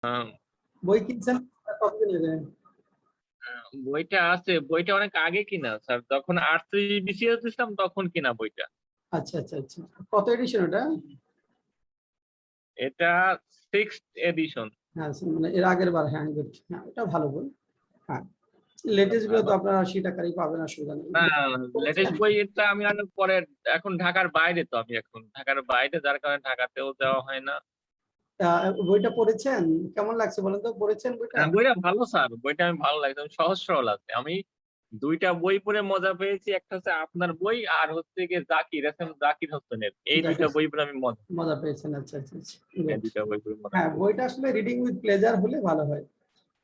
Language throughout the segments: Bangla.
আহ, বই কিনছেন কতদিন আগে? বইটা আছে, বইটা অনেক আগে কিনা স্যার, যখন আর্টস বিসিএস দিছিলাম তখন কিনা বইটা। আচ্ছা আচ্ছা আচ্ছা, কত এডিশন ওটা? এটা 6th এডিশন। হ্যাঁ মানে এর আগের বার, হ্যাঁ good, হ্যাঁ এটা ভালো বই। হ্যাঁ লেটেস্ট গুলো তো ভালো আপনারা 80 টাকারই পাবেন, অসুবিধা নেই। না, লেটেস্ট পড়েছেন? বইটা আমি অনেক পরে, এখন ঢাকার বাইরে, তো আমি এখন ঢাকার বাইরে, যার কারণে ঢাকাতেও যাওয়া হয় না। বইটা পড়েছেন, কেমন লাগছে বলেন তো, পড়েছেন বইটা? বইটা ভালো স্যার, বইটা আমি ভালো লাগছে, সহজ সরল আছে। আমি দুইটা বই পড়ে মজা পেয়েছি, একটা হচ্ছে আপনার বই, আর হচ্ছে গিয়ে জাকির এস এম জাকির হোসেনের, এই দুইটা বই পড়ে আমি মজা, মজা পেয়েছেন, আচ্ছা আচ্ছা আচ্ছা এই good। দুইটা বই পড়ে মজা হ্যাঁ পেয়েছি। বইটা আসলে রিডিং উইথ প্লেজার হলে ভালো হয়,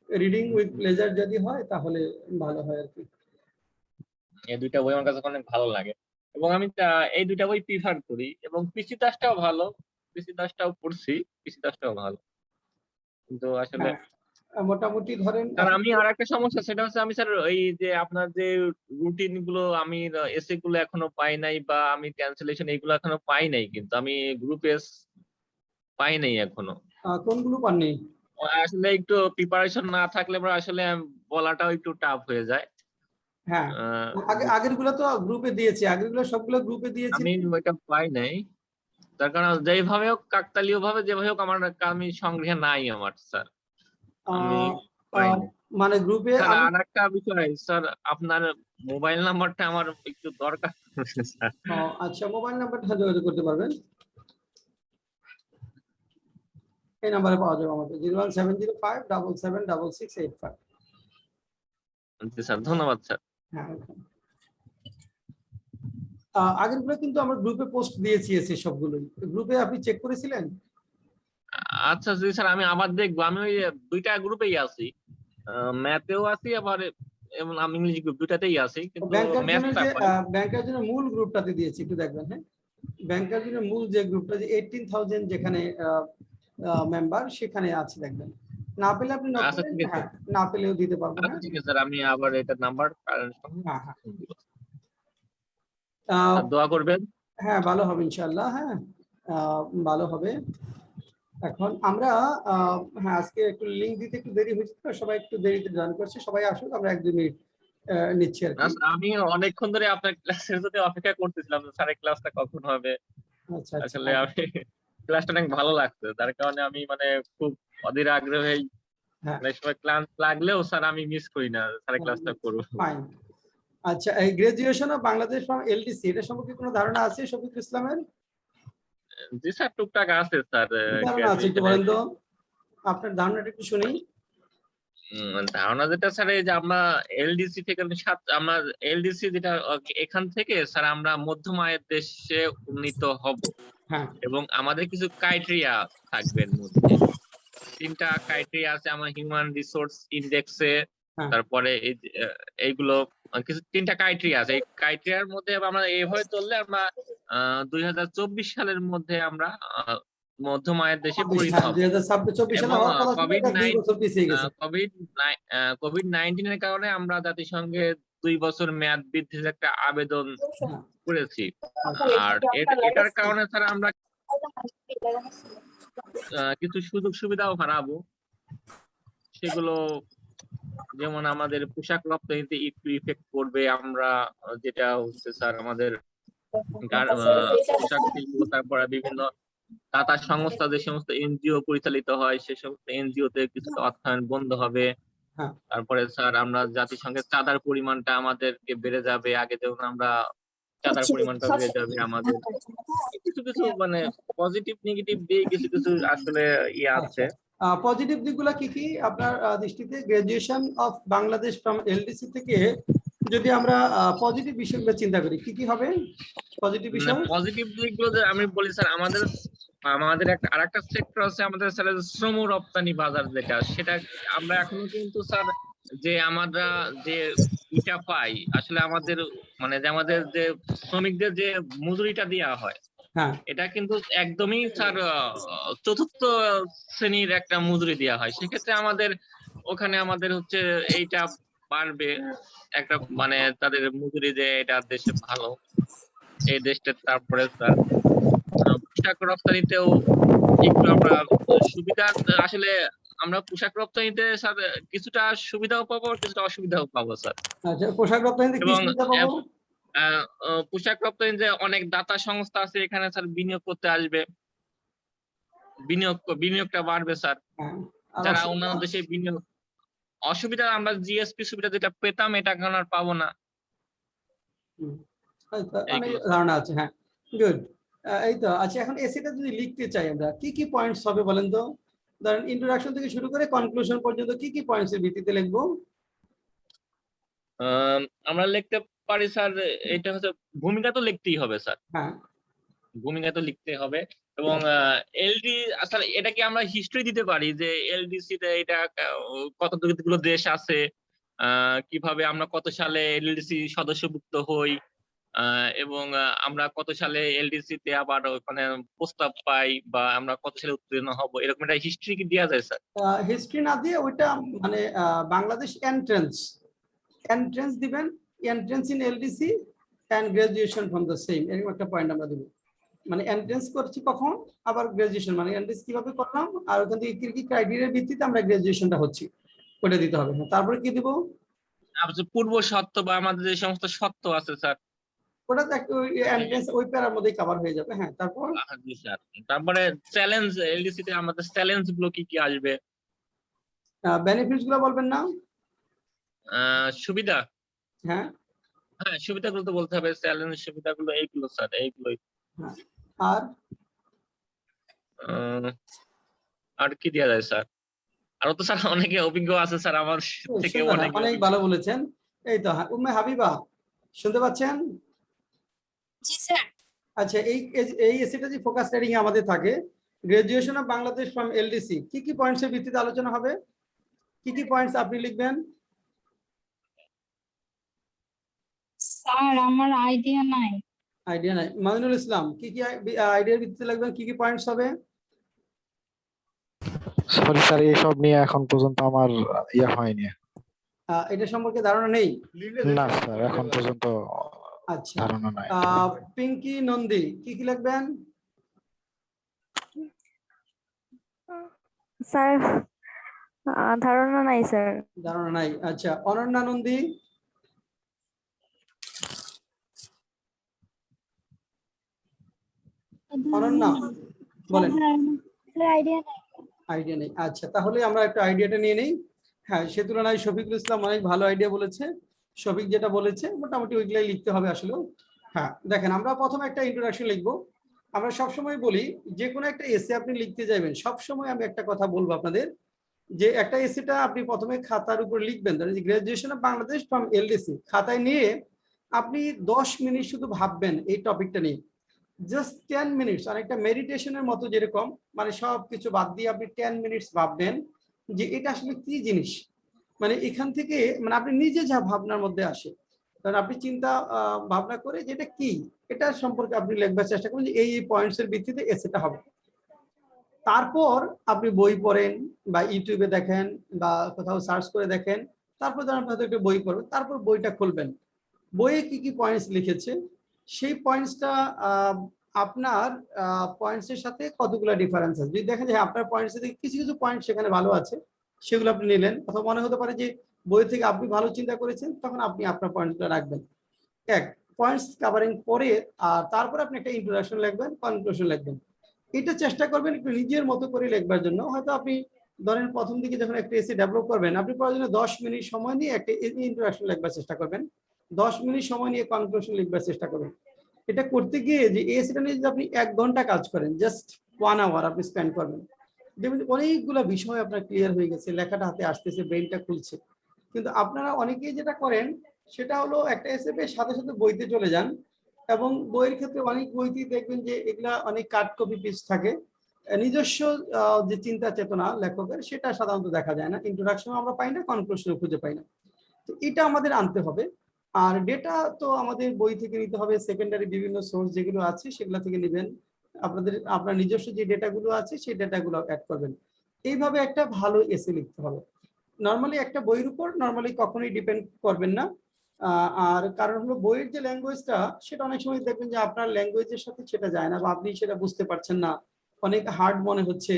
রিডিং উইথ প্লেজার যদি হয় তাহলে ভালো হয় আর কি। এই দুইটা বই আমার কাছে অনেক ভালো লাগে, এবং আমি এই দুইটা বই প্রিফার করি। এবং পিসি দাসটাও ভালো, পিসি দাসটাও পড়ছি, পিসি দাসটাও ভালো, কিন্তু আসলে হ্যাঁ মোটামুটি ধরেন স্যার আমি আর একটা সমস্যা, সেটা হচ্ছে আমি স্যার এই যে আপনার যে রুটিন গুলো, আমি এসে গুলো এখনো পাই নাই, বা আমি ক্যান্সেলেশন এইগুলো এখনো পাই নাই, কিন্তু আমি গ্রুপে পাই নাই এখনো। কোনগুলো পাননি? আসলে একটু প্রিপারেশন না থাকলে আমরা আসলে বলাটাও একটু টাফ হয়ে যায়। হ্যাঁ আহ, আগের গুলো তো গ্রুপে দিয়েছি, আগের গুলো সবগুলো গ্রুপে দিয়েছি। আমি ওইটা পাই নাই, তার কারণ যেভাবে হোক, কাকতালীয় ভাবে যেভাবে হোক, আমি সংগ্রহে নাই আমার স্যার, আমি আহ, পাই আহ, নাই। মানে গ্রুপে স্যার আমি, আর একটা বিষয় স্যার, আপনার মোবাইল নাম্বারটা আমার একটু দরকার স্যার। আচ্ছা মোবাইল নাম্বারটা যোগাযোগ করতে পারবেন, এই নাম্বারে পাওয়া যাবে আমাদের 01705776685। জি স্যার, ধন্যবাদ স্যার। হ্যাঁ আগের গুলো কিন্তু আমরা গ্রুপে পোস্ট দিয়েছি এসে সবগুলোই, গ্রুপে আপনি চেক করেছিলেন? আচ্ছা জি স্যার, আমি আবার দেখবো। আমি ওই দুইটা গ্রুপেই আছি, ম্যাথেও আছি, আবার এবং আমি ইংলিশ গ্রুপ দুটাতেই আছি, কিন্তু ব্যাংকার জন্য ম্যাথটা যে পাই। ব্যাংকার জন্য মূল গ্রুপটাতে দিয়েছি, একটু দেখবেন। হ্যাঁ ব্যাংকার জন্য মূল যে গ্রুপটা, যে 18,000 যেখানে মেম্বার, সেখানে আছে দেখবেন। না পেলে আপনি নক আচ্ছা করেন, ঠিক আছে, হ্যাঁ না পেলেও দিতে পারবো। আচ্ছা হ্যাঁ ঠিক আছে স্যার, আমি আবার এটা নাম্বার হ্যাঁ হ্যাঁ স্যার দোয়া করবেন। হ্যাঁ ভালো হবে ইনশাআল্লাহ। হ্যাঁ ভালো হবে। এখন আমরা হ্যাঁ আজকে একটু লিংক দিতে একটু দেরি হয়েছে, তো সবাই একটু দেরিতে জয়েন করছে, সবাই আসুক, আমরা 1-2 মিনিট নিচ্ছি আর কি। আচ্ছা, আমি অনেকক্ষণ ধরে আপনার ক্লাসের জন্য অপেক্ষা করতেছিলাম, স্যারের ক্লাসটা কখন হবে। আচ্ছা আচ্ছা আসলে আমি ক্লাসটা অনেক ভালো লাগছে, তার কারণে আমি মানে খুব অধীর আগ্রহে, হ্যাঁ অনেক সময় ক্লাস লাগলেও স্যার আমি মিস করি না স্যারের ক্লাসটা করবো। ফাইন। আচ্ছা এই graduation of Bangladesh from LDC, এটা সম্পর্কে কোনো ধারণা আছে শফিকুল ইসলামের? জি স্যার, টুকটাক আছে স্যার কি ধারণা আছে একটু গ্রাজুয়েশনের। বলেন তো, আপনার ধারণাটা একটু শুনি। ধারণা যেটা স্যার, এই যে আমরা এলডিসি থেকে আমরা এলডিসি যেটা, এখান থেকে স্যার আমরা মধ্যম আয়ের দেশে উন্নীত হব, হ্যাঁ এবং আমাদের কিছু ক্রাইটেরিয়া থাকবে এর মধ্যে। 3টা ক্রাইটেরিয়া আছে আমার হিউম্যান রিসোর্স ইন্ডেক্সে। হ্যাঁ তারপরে এইগুলো কিছু 3টা ক্রাইটেরিয়া আছে, এই ক্রাইটেরিয়ার মধ্যে আমরা এইভাবে চললে আমরা 2024 সালের মধ্যে আমরা মধ্যম আয়ের দেশে পরিণত হ্যাঁ হব। 2024 সালে এবং হওয়ার কথা ছিল, কোভিড এটা 2 বছর পিছিয়ে গেছে। কোভিড 19-এর কারণে আমরা জাতিসংঘে 2 বছর মেয়াদ বৃদ্ধির একটা আবেদন হ্যাঁ করেছি। আর এটার কারণে স্যার আমরা কিছু সুযোগ সুবিধাও হারাবো, সেগুলো যেমন আমাদের পোশাক রপ্তানিতে একটু ইফেক্ট করবে। আমরা যেটা হচ্ছে স্যার আমাদের পোশাক শিল্প, তারপরে বিভিন্ন টাটা সংস্থা, যে সমস্ত এনজিও পরিচালিত হয়, সে সমস্ত এনজিও তে কিছু অর্থায়ন বন্ধ হবে। হ্যাঁ তারপরে স্যার আমরা জাতিসংঘের চাঁদার পরিমাণটা আমাদেরকে বেড়ে যাবে, আগে যেমন আমরা চাঁদার পরিমাণটা বেড়ে যাবে আমাদের। কিছু কিছু মানে পজিটিভ নেগেটিভ দিয়ে কিছু কিছু আসলে ইয়ে আছে। আচ্ছা পজিটিভ দিকগুলো কি কি আপনার দৃষ্টিতে? Graduation of Bangladesh from LDC থেকে যদি আমরা পজিটিভ বিষয়গুলো চিন্তা করি, কি কি হবে পজিটিভ মানে বিষয়? পজিটিভ দিকগুলো যে আমি বলি স্যার, আমাদের আমাদের একটা আরেকটা সেক্টর আছে আমাদের স্যার, শ্রম রপ্তানি বাজার, যেটা সেটা আমরা এখনো কিন্তু স্যার, যে আমরা যে ইটা পাই আসলে আমাদের, মানে যে আমাদের যে শ্রমিকদের যে মজুরিটা দেওয়া হয়, হ্যাঁ এটা কিন্তু একদমই স্যার চতুর্থ শ্রেণীর একটা মজুরি দেওয়া হয়। সেক্ষেত্রে আমাদের ওখানে আমাদের হচ্ছে এইটা বাড়বে, একটা মানে তাদের মজুরি, যে এটা দেশে ভালো, এই দেশটা। তারপরে স্যার পোশাক রপ্তানিতেও একটু আমরা সুবিধা আসলে আমরা পোশাক রপ্তানিতে স্যার কিছুটা সুবিধাও পাবো আর কিছুটা অসুবিধাও পাবো স্যার। আচ্ছা, পোশাক রপ্তানিতে কি এবং সুবিধা পাবো? পোশাক রপ্তানিতে অনেক দাতা সংস্থা আছে এখানে স্যার বিনিয়োগ করতে আসবে, বিনিয়োগটা বাড়বে স্যার। হ্যাঁ, আর যারা অসুবিধা? অন্যান্য দেশে বিনিয়োগ, অসুবিধা আমরা জিএসপি সুবিধা যেটা পেতাম এটা এখন আর পাবো না, হুম, হয়তো অনেক এইগুলো স্যার। ধারণা আছে। হ্যাঁ, গুড। এই তো। আচ্ছা, এখন এসিটা যদি লিখতে চাই আমরা, কি কি পয়েন্টস হবে বলেন তো? ধরেন ইন্ট্রোডাকশন থেকে শুরু করে কনক্লুশন পর্যন্ত কি কি পয়েন্টস এর ভিত্তিতে লিখবো? আমরা লিখতে পারি স্যার, এটা হচ্ছে ভূমিকা তো লিখতেই হবে স্যার, হ্যাঁ, ভূমিকা তো লিখতে হবে। এবং এলডি আসলে এটা কি আমরা হিস্ট্রি দিতে পারি যে এলডিসি তে এটা কতগুলো দেশ আছে, কিভাবে আমরা কত সালে এলডিসি সদস্যভুক্ত হই, এবং আমরা কত সালে এলডিসি তে আবার ওখানে প্রস্তাব পাই, বা আমরা কত সালে উত্তীর্ণ হব, এরকম একটা হিস্ট্রি কি দেওয়া যায় স্যার? হিস্ট্রি না দিয়ে ওইটা মানে বাংলাদেশ এন্ট্রেন্স দিবেন, entrance in LDC and graduation from the same, এরকম একটা পয়েন্ট আমরা দিব। মানে এন্ট্রেন্স করছি কখন, আবার গ্রাজুয়েশন মানে এন্ট্রেন্স কিভাবে করলাম, আর ওখান থেকে কি কি ক্রাইটেরিয়ার ভিত্তিতে আমরা গ্রাজুয়েশনটা হচ্ছি, ওটা দিতে হবে। তারপরে কি দিব? পূর্ব শর্ত বা আমাদের যে সমস্ত শর্ত আছে স্যার। ওটা তো একটু এন্ট্রেন্স ওই প্যারার মধ্যেই কভার হয়ে যাবে। হ্যাঁ, তারপর জি স্যার। তারপরে চ্যালেঞ্জ, এলডিসি তে আমাদের চ্যালেঞ্জ গুলো কি কি আসবে? বেনিফিটস গুলো বলবেন না? সুবিধা, হ্যাঁ, হ্যাঁ সুবিধাগুলো তো বলতে হবে, চ্যালেঞ্জ সুবিধাগুলো এইগুলো স্যার, এইগুলোই। হ্যাঁ। আর আহ, আর কি দেওয়া যায় স্যার? আরো তো স্যার অনেকে অভিজ্ঞ আছে স্যার, আমার থেকে সুন্দর, হ্যাঁ, অনেকে অনেক অভিজ্ঞ। ভালো বলেছেন। এই তো, হ্যাঁ, উম্মে হাবিবা শুনতে পাচ্ছেন? জি স্যার। আচ্ছা, এই এসিটা যে ফোকাস রেটিং এ আমাদের থাকে, graduation of Bangladesh from LDC, কি কি পয়েন্টস এর ভিত্তিতে আলোচনা হবে? কি কি পয়েন্টস আপনি লিখবেন? স্যার আমার আইডিয়া নাই। আইডিয়া নাই? মাইনুল ইসলাম, কি কি আইডিয়ার ভিত্তিতে লিখবেন, কি কি পয়েন্টস হবে? সরি স্যার, এসব নিয়ে এখন পর্যন্ত আমার ইয়ে হয়নি। এটা সম্পর্কে ধারণা নেই? না স্যার, এখন পর্যন্ত আচ্ছা, ধারণা নাই। পিঙ্কি নন্দী, কি কি লিখবেন? স্যার ধারণা নাই স্যার। ধারণা নাই। আচ্ছা, অনন্যা নন্দী? অনন্যা বলেন। আইডিয়া নাই। আইডিয়া নেই? আচ্ছা, তাহলে আমরা একটু আইডিয়াটা নিয়ে নেই। হ্যাঁ, সে তুলনায় শফিকুল ইসলাম অনেক ভালো আইডিয়া বলেছে। শফিক যেটা বলেছে মোটামুটি ওইগুলাই লিখতে হবে আসলে। হ্যাঁ, দেখেন, আমরা প্রথমে একটা ইন্ট্রোডাকশন লিখবো। আমরা সবসময় বলি যে কোনো একটা এসে আপনি লিখতে যাবেন, সবসময় আমি একটা কথা বলবো আপনাদের, যে একটা এসেটা আপনি প্রথমে খাতার উপর লিখবেন, ধরেন graduation of Bangladesh from LDC খাতায় নিয়ে আপনি 10 মিনিট শুধু ভাববেন এই টপিকটা নিয়ে, জাস্ট 10 মিনিটস, অনেকটা মেডিটেশনের মতো, যেরকম মানে সবকিছু বাদ দিয়ে আপনি 10 মিনিটস ভাববেন যে এটা আসলে কি জিনিস। মানে এখান থেকে মানে আপনি নিজে যা ভাবনার মধ্যে আসে, কারণ আপনি চিন্তা ভাবনা করে যে এটা কি, এটা সম্পর্কে আপনি লেখবার চেষ্টা করুন যে এই পয়েন্টস এর ভিত্তিতে এসেটা হবে। তারপর আপনি বই পড়েন বা ইউটিউবে দেখেন বা কোথাও সার্চ করে দেখেন, তারপর ধরেন আপনি হয়তো একটা বই পড়বেন, তারপর বইটা খুলবেন, বইয়ে কি কি পয়েন্টস লিখেছে সেই পয়েন্টসটা আপনার পয়েন্টসের সাথে কতগুলো ডিফারেন্স আছে। যদি দেখেন যে আপনার পয়েন্টস থেকে কিছু কিছু পয়েন্ট সেখানে ভালো আছে, সেগুলো আপনি নিলেন, অথবা মনে হতে পারে যে বই থেকে আপনি ভালো চিন্তা করেছেন, তখন আপনি আপনার পয়েন্টসগুলো রাখবেন। এক, পয়েন্টস কাভারিং পরে আর তারপর আপনি একটা ইন্ট্রোডাকশন লিখবেন, কনক্লুশন লিখবেন। এটা চেষ্টা করবেন একটু নিজের মতো করে লিখবার জন্য। হয়তো আপনি ধরেন প্রথম দিকে যখন একটা এসে ডেভেলপ করবেন, আপনি প্রয়োজনে 10 মিনিট সময় নিয়ে একটা ইন্ট্রোডাকশন লিখবার চেষ্টা করবেন, 10 মিনিট সময় নিয়ে কনক্লুশন লিখবার চেষ্টা করবেন। এটা করতে গিয়ে যে এসিটা নিয়ে যদি আপনি 1 ঘন্টা কাজ করেন, জাস্ট 1 আওয়ার আপনি স্পেন্ড করবেন, দেখবেন অনেকগুলো বিষয় আপনার ক্লিয়ার হয়ে গেছে, লেখাটা হাতে আসতেছে, ব্রেনটা খুলছে। কিন্তু আপনারা অনেকেই যেটা করেন সেটা হলো একটা এসে সাথে সাথে বইতে চলে যান, এবং বইয়ের ক্ষেত্রে অনেক বইতেই দেখবেন যে এগুলা অনেক কাট কপি পিস থাকে, নিজস্ব যে চিন্তা চেতনা লেখকের সেটা সাধারণত দেখা যায় না, ইন্ট্রোডাকশন আমরা পাই না, কনক্লুশন খুঁজে পাই না। তো এটা আমাদের আনতে হবে। আর ডেটা তো আমাদের বই থেকে নিতে হবে, সেকেন্ডারি বিভিন্ন সোর্স যেগুলো আছে সেগুলো থেকে নেবেন, আপনার নিজস্ব যে ডেটাগুলো আছে সেই ডেটাগুলো অ্যাড করবেন। এইভাবে একটা ভালো এসে লিখতে হবে। নর্মালি একটা বইয়ের উপর নর্মালি কখনোই ডিপেন্ড করবেন না। আর কারণ হলো বইয়ের যে ল্যাঙ্গুয়েজটা সেটা অনেক সময় দেখবেন যে আপনার ল্যাঙ্গুয়েজের সাথে সেটা যায় না, বা আপনি সেটা বুঝতে পারছেন না, অনেক হার্ড মনে হচ্ছে,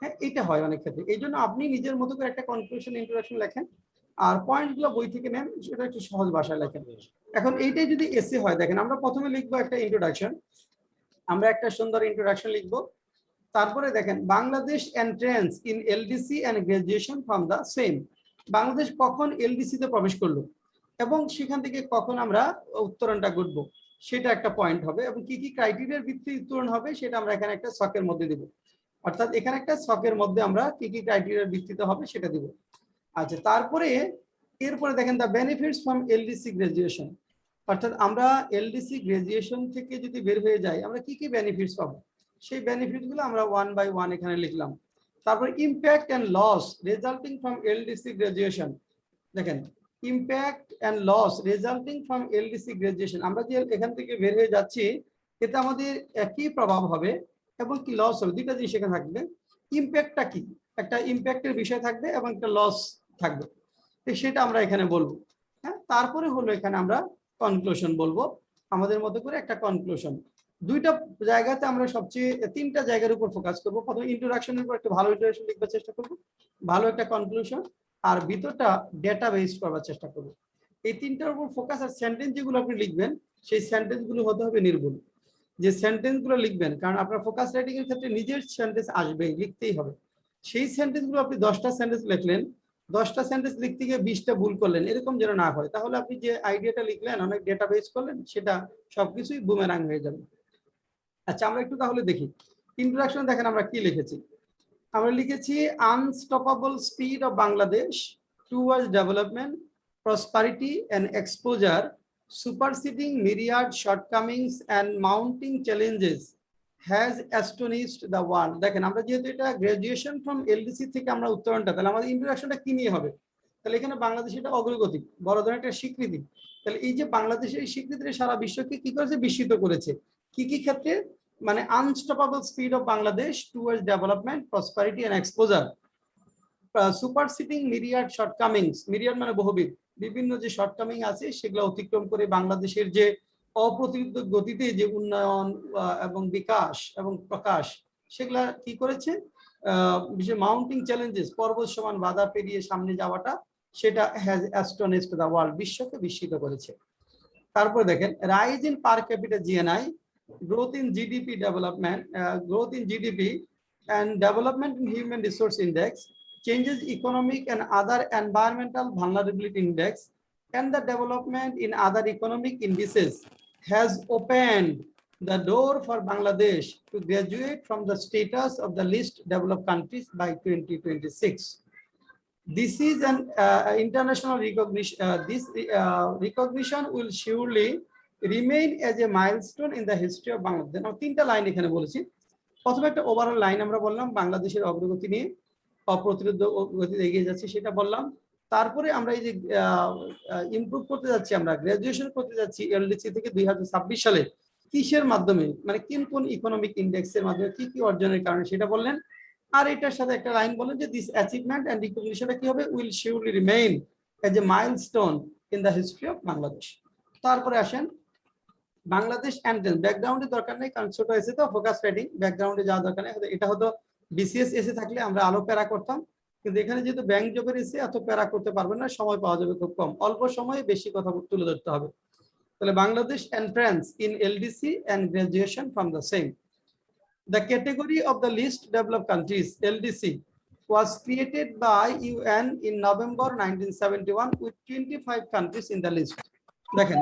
হ্যাঁ, এটা হয় অনেক ক্ষেত্রে। এই জন্য আপনি নিজের মতো করে একটা কনক্লুশন ইন্ট্রোডাকশন লেখেন, আর পয়েন্টগুলো বই থেকে নেন, সেটা একটু সহজ ভাষায় লেখেন। এখন এইটাই যদি এসে হয়, দেখেন আমরা প্রথমে লিখবো একটা ইন্ট্রোডাকশন, আমরা একটা সুন্দর ইন্ট্রোডাকশন লিখবো। তারপরে দেখেন Bangladesh entrance in LDC and graduation from the same, Bangladesh কখন এলডিসি তে প্রবেশ করলো এবং সেখান থেকে কখন আমরা উত্তরণটা করবো, সেটা একটা পয়েন্ট হবে। এবং কি কি ক্রাইটেরিয়ার ভিত্তিতে উত্তরণ হবে সেটা আমরা এখানে একটা ছকের মধ্যে দিব। অর্থাৎ এখানে একটা ছকের মধ্যে আমরা কি কি ক্রাইটেরিয়ার ভিত্তিতে হবে সেটা দিব। আচ্ছা, তারপরে এরপরে দেখেন the benefits from LDC graduation, অর্থাৎ আমরা এলডিসি গ্রাজুয়েশন থেকে যদি বের হয়ে যাই আমরা কি কি বেনিফিটস পাবো, সেই বেনিফিট গুলো আমরা ওয়ান বাই ওয়ান এখানে লিখলাম। তারপর impact and loss resulting from LDC graduation, দেখেন impact and loss resulting from LDC graduation, আমরা যে এখান থেকে বের হয়ে যাচ্ছি এতে আমাদের কি প্রভাব হবে এবং কি লস হবে, দুইটা জিনিস এখানে থাকবে। ইম্প্যাক্টটা কি, একটা ইম্প্যাক্টের বিষয় থাকবে এবং একটা লস থাকবে, তো সেটা আমরা এখানে বলবো। হ্যাঁ, তারপরে হলো এখানে আমরা কনক্লুশন বলবো, আমাদের মতো করে একটা কনক্লুশন। দুইটা জায়গাতে আমরা সবচেয়ে তিনটা জায়গার উপর ফোকাস করবো। প্রথমে ইন্ট্রোডাকশনের উপর একটা ভালো ইন্ট্রোডাকশন লিখবার চেষ্টা করবো, ভালো একটা কনক্লুশন, আর ভিতরটা ডেটা বেস করার চেষ্টা করবো। এই তিনটার উপর ফোকাস। আর সেন্টেন্স যেগুলো আপনি লিখবেন সেই সেন্টেন্স গুলো হতে হবে নির্ভুল, যে সেন্টেন্স গুলো লিখবেন, কারণ আপনার ফোকাস রাইটিং এর ক্ষেত্রে নিজের সেন্টেন্স আসবেই, লিখতেই হবে। সেই সেন্টেন্স গুলো আপনি 10টা সেন্টেন্স লিখলেন, 10টা সেন্টেন্স লিখতে গিয়ে 20টা ভুল করলেন, এরকম যেন না হয়। তাহলে আপনি যে আইডিয়াটা লিখলেন, অনেক ডেটা বেস করলেন, সেটা সবকিছুই বুমেরাং হয়ে যাবে। আচ্ছা, আমরা একটু তাহলে দেখি ইন্ট্রোডাকশন। দেখেন আমরা কি লিখেছি, আমরা লিখেছি unstoppable speed of Bangladesh towards development, prosperity and exposure, superseding myriad shortcomings and mounting challenges has astonished the world. দেখেন আমরা যেহেতু এটা গ্রাজুয়েশন ফ্রম এলডিসি থেকে আমরা উত্তরণটা, তাহলে আমাদের ইন্ট্রোডাকশনটা কি নিয়ে হবে, তাহলে এখানে বাংলাদেশ এটা অগ্রগতি, বড় ধরনের একটা স্বীকৃতি। তাহলে এই যে বাংলাদেশের এই স্বীকৃতিটা সারা বিশ্বকে কি করেছে, বিস্মিত করেছে। কি কি ক্ষেত্রে, মানে unstoppable speed of Bangladesh towards development, prosperity and exposure, superseding myriad shortcomings, myriad মানে বহুবিধ, বিভিন্ন যে শর্টকামিং আছে সেগুলো অতিক্রম করে বাংলাদেশের যে অপ্রতিরোধ্য গতিতে যে উন্নয়ন এবং বিকাশ এবং প্রকাশ, সেগুলা কি করেছে, বিশেষ মাউন্টিং চ্যালেঞ্জেস, পর্বত সমান বাধা পেরিয়ে সামনে যাওয়াটা, সেটা হ্যাজ অ্যাস্টনিশড দ্য ওয়ার্ল্ড, বিশ্বকে বিস্মিত করেছে। তারপর দেখেন rise in per capita GNI, growth in GDP development, growth in GDP and development in human resource index, changes economic and other environmental vulnerability index, and the development in other economic indices has opened the door for Bangladesh to graduate from the status of the least developed countries by 2026. This is an international recognition. This recognition will surely remain as a milestone in the history of Bangladesh. Now, তিনটা লাইন এখানে বলেছি। প্রথমে একটা ওভারঅল লাইন আমরা বললাম, বাংলাদেশের অগ্রগতি নিয়ে, অপ্রতিরোধ্য গতিতে এগিয়ে যাচ্ছে সেটা বললাম। তারপরে আমরা এই যে ইমপ্রুভ করতে যাচ্ছি, আমরা গ্রাজুয়েশন করতে যাচ্ছি এলডিসি থেকে 2026 সালে, কিসের মাধ্যমে, মানে কোন ইকোনমিক ইন্ডেক্সের মাধ্যমে, কি কি অর্জনের কারণে সেটা বললেন। আর এটার সাথে একটা লাইন বলেন যে দিস অ্যাচিভমেন্ট এন্ড রিকগনিশনটা কি হবে, will surely remain as a milestone in the history of Bangladesh. তারপরে আসেন বাংলাদেশ এন্ট্রান্স, ব্যাকগ্রাউন্ডের দরকার নেই কারণ ছোট এসে তো ফোকাস রাইটিং, ব্যাকগ্রাউন্ডে যাওয়ার দরকার নেই। এটা হতো বিসিএস এসে থাকলে আমরা আলো প্যারা করতাম, কিন্তু এখানে যেহেতু ব্যাংক জবের এসে এত প্যারা করতে পারবেন না, সময় পাওয়া যাবে খুব কম, অল্প সময়ে বেশি কথা তুলে ধরতে হবে। তাহলে Bangladesh entrance in LDC and graduation from the same. The category of the least developed countries, LDC, was created by UN in November 1971 with 25 countries in the list. দেখেন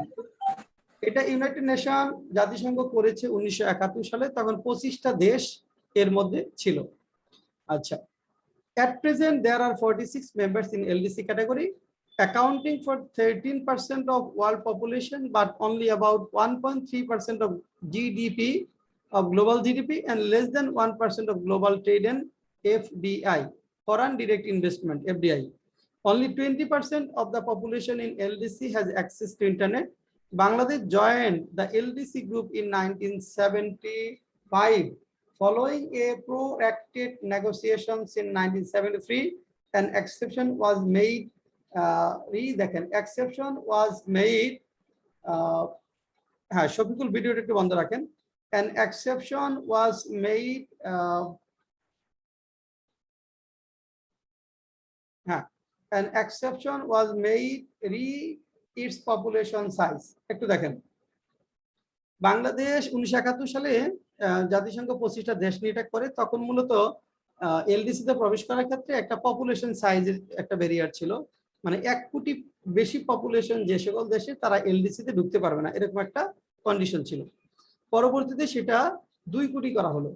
এটা ইউনাইটেড নেশন জাতিসংঘ করেছে 1971 সালে, তখন 25টা দেশ এর মধ্যে ছিল। আচ্ছা, at present there are 46 members in LDC category, accounting for 13% of world population, but only about 1.3% of GDP, of global GDP, and less than 1% of global trade and FDI, foreign direct investment, FDI. Only 20% of the population in LDC has access to internet. Bangladesh joined the LDC group in 1975 following a protracted negotiations in 1973. An exception was made. Exception was made. Shopikul video একটু বন্ধ রাখেন। An exception was made হ্যাঁ, an exception was made its population size। একটু দেখেন, বাংলাদেশ 1971 সালে জাতিসংঘ 25টা দেশ নিয়ে এটা করে, তখন মূলত এলডিসি তে প্রবেশ করার ক্ষেত্রে একটা পপুলেশন সাইজের একটা ব্যারিয়ার ছিল, মানে 1 কোটি বেশি পপুলেশন যে সকল দেশে তারা এলডিসি তে ঢুকতে পারবে না, এরকম একটা কন্ডিশন ছিল। পরবর্তীতে সেটা 2 কোটি করা হলো,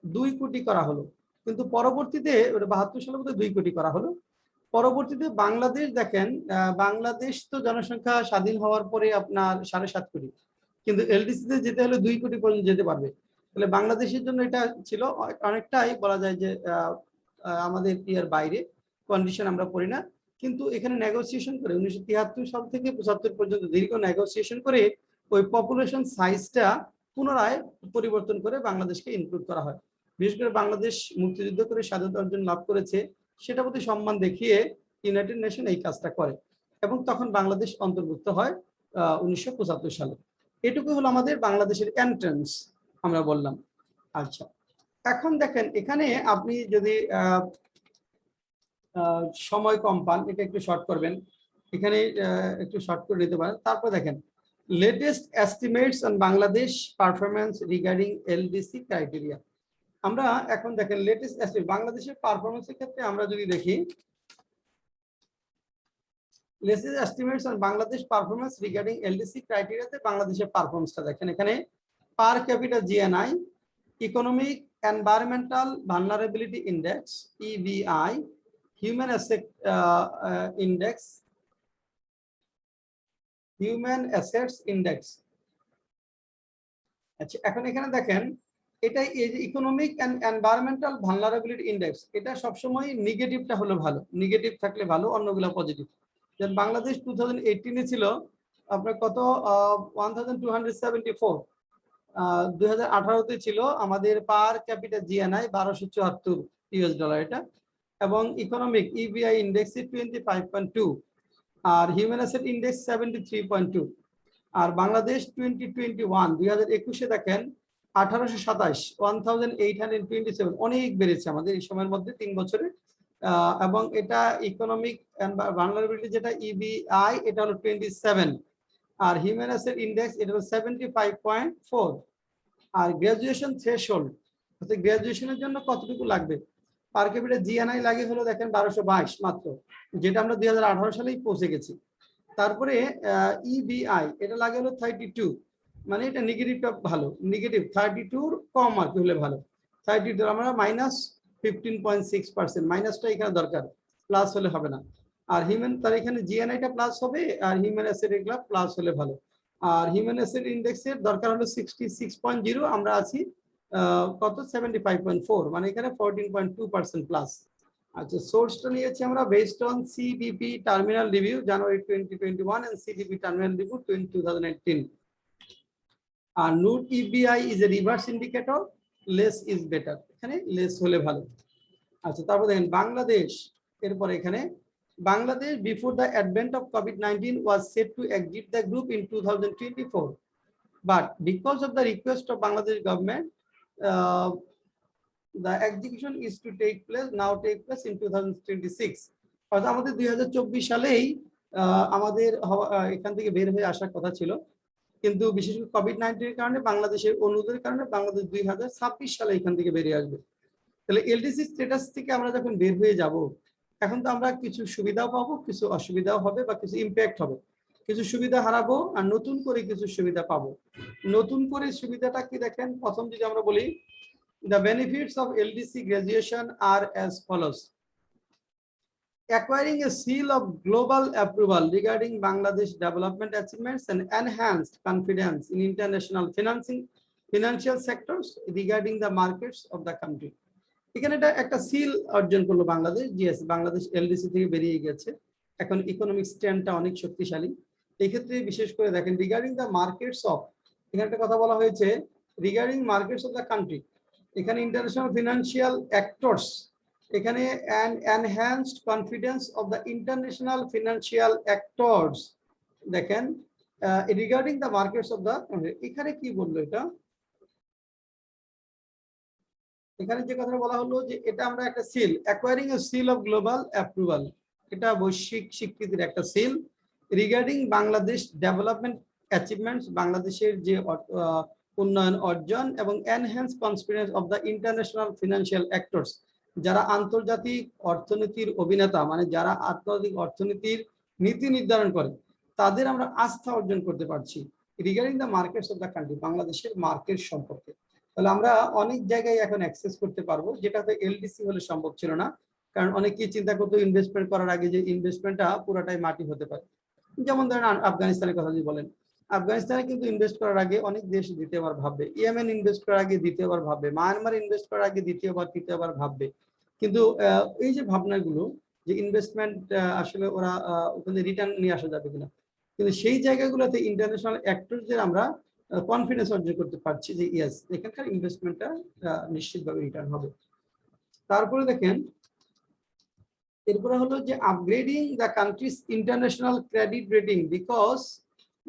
2 কোটি করা হলো, কিন্তু পরবর্তীতে 72 সালের মধ্যে 2 কোটি করা হলো। পরবর্তীতে বাংলাদেশ দেখেন, বাংলাদেশ তো জনসংখ্যা স্বাধীন হওয়ার পরে আপনার 7.5 কোটি, কিন্তু এলডিসি তে যেতে হলে 2 কোটি পর্যন্ত যেতে পারবে। তাহলে বাংলাদেশের জন্য এটা ছিল অনেকটাই বলা যায় যে আমাদের ইয়ার বাইরে কন্ডিশন আমরা পড়ি না, কিন্তু এখানে নেগোসিয়েশন করে 1973 সাল থেকে 75 পর্যন্ত দীর্ঘ নেগোসিয়েশন করে ওই পপুলেশন সাইজটা পুনরায় পরিবর্তন করে বাংলাদেশকে ইনক্লুড করা হয়। বিশেষ করে বাংলাদেশ মুক্তিযুদ্ধ করে স্বাধীনতা অর্জন লাভ করেছে, সেটা প্রতি সম্মান দেখিয়ে ইউনাইটেড নেশন এই কাজটা করে, এবং তখন বাংলাদেশ অন্তর্ভুক্ত হয় 1975 সালে। এটুকু হলো আমাদের বাংলাদেশের এন্ট্রান্স আমরা বললাম। আচ্ছা, এখন দেখেন এখানে আপনি যদি সময় কম পান, এটা একটু শর্ট করবেন, এখানে একটু শর্ট করে নিতে পারেন। তারপর দেখেন latest estimates on Bangladesh performance regarding LDC criteria. আমরা এখন দেখেন লেটেস্ট এস্টিমেট বাংলাদেশের পারফরম্যান্সের ক্ষেত্রে আমরা যদি দেখি, latest estimates on Bangladesh performance regarding LDC ক্রাইটেরিয়াতে বাংলাদেশের পারফরম্যান্সটা দেখেন। এখানে per capita GNI, economic environmental vulnerability index EVI, human index, human assets index. আচ্ছা, এখন এখানে দেখেন এটা এই যে economic and environmental vulnerability index, এটা সবসময় নেগেটিভটা হলো ভালো, নেগেটিভ থাকলে ভালো, অন্যগুলো পজিটিভ। যেমন বাংলাদেশ 2018 এ ছিল আপনার কত 1274, 2018 তে ছিল আমাদের পার ক্যাপিটা জিএনআই 1274 ইউএস ডলার এটা, এবং ইকোনমিক ইভিআই ইন্ডেক্স 25.2, আর হিউম্যান অ্যাসেট ইন্ডেক্স 73.2। আর বাংলাদেশ 2021 দেখেন 1827, 1827, অনেক বেড়েছে আমাদের এই সময়ের মধ্যে 3 বছরে। এবং এটা ইকোনমিক ভালনারেবিলিটি যেটা ইবিআই এটা হলো 27, আর হিউম্যান অ্যাসেট ইন্ডেক্স এটা হলো 75.4। আর গ্রাজুয়েশন থ্রেশহোল্ড, অর্থাৎ গ্রাজুয়েশনের জন্য কতটুকু লাগবে, পার ক্যাপিটা জিএনআই লাগে হলো দেখেন 1222 মাত্র, যেটা আমরা 2018 সালেই পৌঁছে গেছি। তারপরে ইবিআই এটা লাগে হলো 32, মানে এটা নেগেটিভটা ভালো, নেগেটিভ 32 কম আর কি হলে ভালো, 32 আমরা -15.6%, মাইনাসটা এখানে দরকার, প্লাস হলে হবে না। আর হিউম্যান তার এখানে জিএনআইটা প্লাস হবে, আর হিউম্যান অ্যাসেট এগুলা প্লাস হলে ভালো। আর হিউম্যান অ্যাসেট ইন্ডেক্সের দরকার হলো 66.0, আমরা আছি কত 75.4, মানে এখানে 14.2% প্লাস। আচ্ছা, সোর্সটা নিয়েছি আমরা based on CDP terminal review January 2021 and CDP terminal review 2018। আর note EBI is a reverse indicator, less is better, এখানে লেস হলে ভালো। আচ্ছা, তারপর দেখেন বাংলাদেশ, এরপর এখানে Bangladesh before the advent of COVID-19 was set to exit the group in 2024, but because of the request of Bangladesh government the execution is to take place in 2026। অর্থাৎ আমাদের 2024 সালেই আমাদের এখান থেকে বের হয়ে আসার কথা ছিল, কিন্তু বিশেষ করে COVID-19 এর কারণে বাংলাদেশের অনুরোধের কারণে বাংলাদেশ 2026 সালে এখান থেকে বেরিয়ে আসবে। তাহলে এলডিসি স্ট্যাটাস থেকে আমরা যখন বের হয়ে যাব, এখন তো আমরা কিছু সুবিধাও পাবো, কিছু অসুবিধাও হবে, বা কিছু ইম্প্যাক্ট হবে, কিছু সুবিধা হারাবো আর নতুন করে কিছু সুবিধা পাবো। নতুন করে সুবিধাটা কি দেখেন, প্রথম যদি আমরা বলি, the benefits of LDC graduation are as follows: acquiring a seal of global approval regarding Bangladesh development achievements and enhanced confidence in international financial sectors regarding the markets of the country। এখানে এটা একটা সিল অর্জন করলো বাংলাদেশ, জিএস বাংলাদেশ এলডিসি থেকে বেরিয়ে গেছে, এখন ইকোনমিক স্ট্যান্ডটা অনেক শক্তিশালী। এই ক্ষেত্রে বিশেষ করে দেখেন রিগার্ডিং দ্য মার্কেটস অফ, এখানে একটা কথা বলা হয়েছে regarding markets of the country, এখানে ইন্টারন্যাশনাল ফিনান্সিয়াল অ্যাক্টরস, এখানে an enhanced confidence of the international financial actors. দেখেন regarding the markets of the, এখানে কি বললো এটা, এখানে যে কথা বলা হলো যে এটা আমরা একটা seal, acquiring A seal of global approval, এটা বৈশ্বিক স্বীকৃতির একটা seal regarding Bangladesh development achievements, বাংলাদেশের যে উন্নয়ন অর্জন এবং enhance confidence of the international financial actors, যারা আন্তর্জাতিক অর্থনীতির অভিনেতা, মানে যারা আন্তর্জাতিক অর্থনীতির নীতি নির্ধারণ করে, তাদের আমরা আস্থা অর্জন করতে পারছি regarding the markets of the country, বাংলাদেশের মার্কেট সম্পর্কে। তাহলে আমরা অনেক জায়গায় এখন অ্যাক্সেস করতে পারবো, যেটাতে এলডিসি হলে সম্ভব ছিল না, কারণ অনেকেই চিন্তা করতো ইনভেস্টমেন্ট করার আগে যে ইনভেস্টমেন্টটা পুরোটাই মাটি হতে পারে। যেমন ধরেন আফগানিস্তানের কথা যদি বলেন, আফগানিস্তানে কিন্তু ইনভেস্ট করার আগে অনেক দেশ দ্বিতীয়বার ভাববে, ইয়েমেন ইনভেস্ট করার আগে দ্বিতীয়বার ভাববে, মায়ানমার ইনভেস্ট করার আগে দ্বিতীয়বার তৃতীয়বার ভাববে। কিন্তু এই যে ভাবনাগুলো যে ইনভেস্টমেন্ট আসলে ওরা ওখানে রিটার্ন নিয়ে আসা যাবে কিনা, কিন্তু সেই জায়গাগুলোতে ইন্টারন্যাশনাল অ্যাক্টরদের আমরা কনফিডেন্স অর্জন করতে পারছি যে ইয়েস, এখানকার ইনভেস্টমেন্টটা নিশ্চিতভাবে রিটার্ন হবে। তারপরে দেখেন, এরপরে হলো যে upgrading the countries international credit rating, because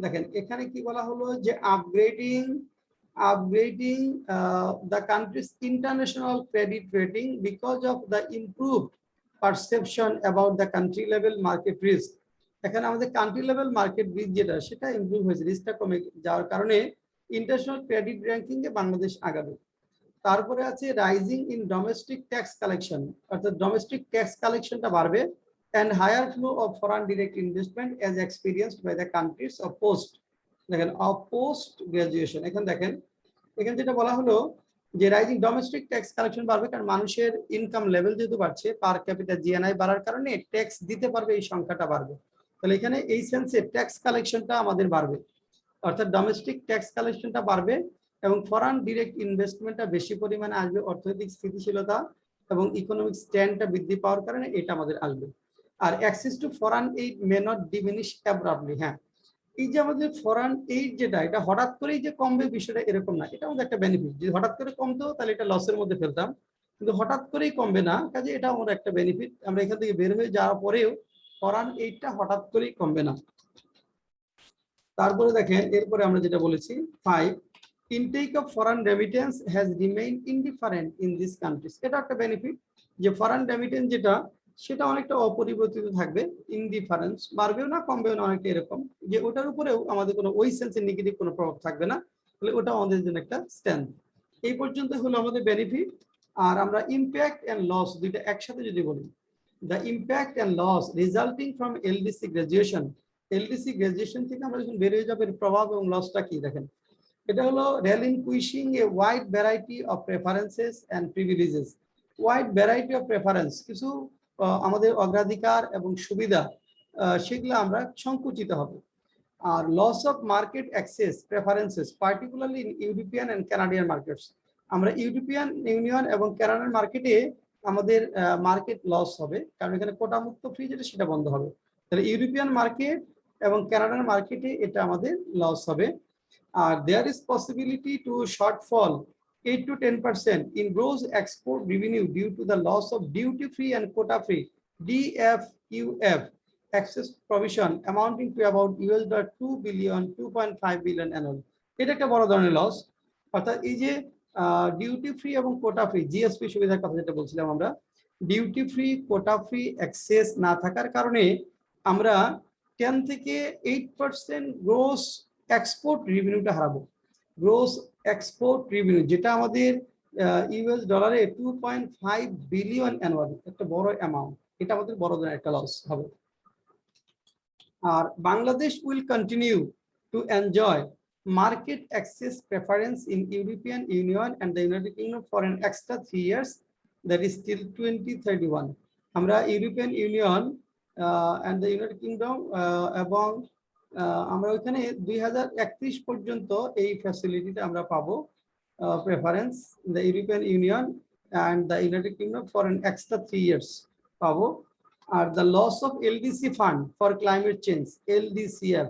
দেখেন এখানে কি বলা হলো যে upgrading the countries international credit rating because of the improved perception about the country level market risk. এখানে আমাদের কান্ট্রি লেভেল মার্কেট রিস্ক যেটা, সেটা ইমপ্রুভ হয়েছে, রিস্কটা কমে যাওয়ার কারণে ইন্টারন্যাশনাল ক্রেডিট র্যাঙ্কিং এ বাংলাদেশ আগাবে। তারপরে আছে rising in domestic tax collection, অর্থাৎ ডোমেস্টিক ট্যাক্স কালেকশনটা বাড়বে, and higher flow of foreign direct investment as experienced by the countries of post, দেখেন of post graduation। এখন দেখেন এখানে যেটা বলা হলো যে রাইজিং ডোমেস্টিক ট্যাক্স কালেকশন বাড়বে, কারণ মানুষের ইনকাম লেভেল যেহেতু বাড়ছে, পার ক্যাপিটা জিএনআই বাড়ার কারণে ট্যাক্স দিতে পারবে, এই সংখ্যাটা বাড়বে। তাহলে এখানে এই সেন্সে ট্যাক্স কালেকশনটা আমাদের বাড়বে, অর্থাৎ ডোমেস্টিক ট্যাক্স কালেকশনটা বাড়বে এবং ফরেন ডিরেক্ট ইনভেস্টমেন্টটা বেশি পরিমাণে আসবে, অর্থনৈতিক স্থিতিশীলতা এবং ইকোনমিক স্ট্যান্ডটা বৃদ্ধি পাওয়ার কারণে এটা আমাদের আসবে। আর access to foreign aid may not diminish abruptly. হ্যাঁ, এই যে আমাদের ফরেন এইড যেটা, এটা হঠাৎ করেই যে কমবে বিষয়টা এরকম না, এটা আমাদের একটা বেনিফিট। যদি হঠাৎ করে কমতো তাহলে এটা লসের মধ্যে ফেলতাম, কিন্তু হঠাৎ করেই কমবে না, কাজে এটা আমাদের একটা বেনিফিট। আমরা এখান থেকে বের হয়ে যাওয়ার পরেও ফরেন এইডটা হঠাৎ করেই কমবে না। তারপরে দেখেন এরপরে আমরা যেটা বলেছি 5, intake of foreign remittance has remain indifferent in this countries. এটা একটা বেনিফিট যে ফরেন রেমিটেন্স যেটা, সেটা অনেকটা অপরিবর্তিত থাকবে, ইনডিফারেন্স বাড়বেও না কমবেও না, অনেকটা এরকম যে ওটার উপরেও আমাদের কোনো ওই সেন্সে নেগেটিভ কোনো প্রভাব থাকবে না, তাহলে ওটা আমাদের জন্য একটা স্ট্যান্ড। এই পর্যন্ত হলো আমাদের বেনিফিট। আর আমরা ইম্প্যাক্ট এন্ড লস দুইটা একসাথে যদি বলি, the impact and loss resulting from LDC graduation, LDC graduation থেকে আমরা যখন বেরিয়ে যাবে প্রভাব এবং লসটা কি দেখেন, এটা হলো relinquishing a wide variety of preferences and privileges, wide variety of preference, কিছু আমাদের অগ্রাধিকার এবং সুবিধা সেগুলো আমরা সংকুচিত হবে। আর loss of market access preferences particularly in European and Canadian markets, আমরা ইউরোপিয়ান ইউনিয়ন এবং কানাডিয়ান মার্কেটে আমাদের মার্কেট লস হবে, কারণ এখানে কোটা মুক্ত ফ্রি যেটা সেটা বন্ধ হবে। তাহলে ইউরোপিয়ান মার্কেট এবং কানাডিয়ান মার্কেটে এটা আমাদের লস হবে। There is possibility to shortfall 8 to 10% in gross export revenue due to the loss of duty-free and quota-free DFQF access provision amounting to about $2.5 billion annually. এটা একটা বড় ধরনের লস, অর্থাৎ এই যে ডিউটি ফ্রি এবং কোটা ফ্রি জিএসপি সুবিধার কথা যেটা বলছিলাম আমরা, duty free quota free access না থাকার কারণে আমরা 10 থেকে 8% গ্রোস এক্সপোর্ট রেভিনিউটা হারাবো। গ্রোস এক্সপোর্ট রেভিনিউ যেটা আমাদের ইউএস ডলারে 2.5 বিলিয়ন অ্যানুয়ালি, একটা বড় অ্যামাউন্ট, এটা আমাদের বড় ধরনের একটা লস হবে। আর Bangladesh will continue to enjoy market access preference in European Union and the United Kingdom for an extra 3 years, that is till 2031। আমরা European Union and the United Kingdom এবং আমরা ওইখানে 2031 পর্যন্ত এই ফ্যাসিলিটিটা আমরা পাবো, preference the European Union and the United Kingdom for an extra 3 years পাবো। আর the loss of LDC fund for climate change LDCF,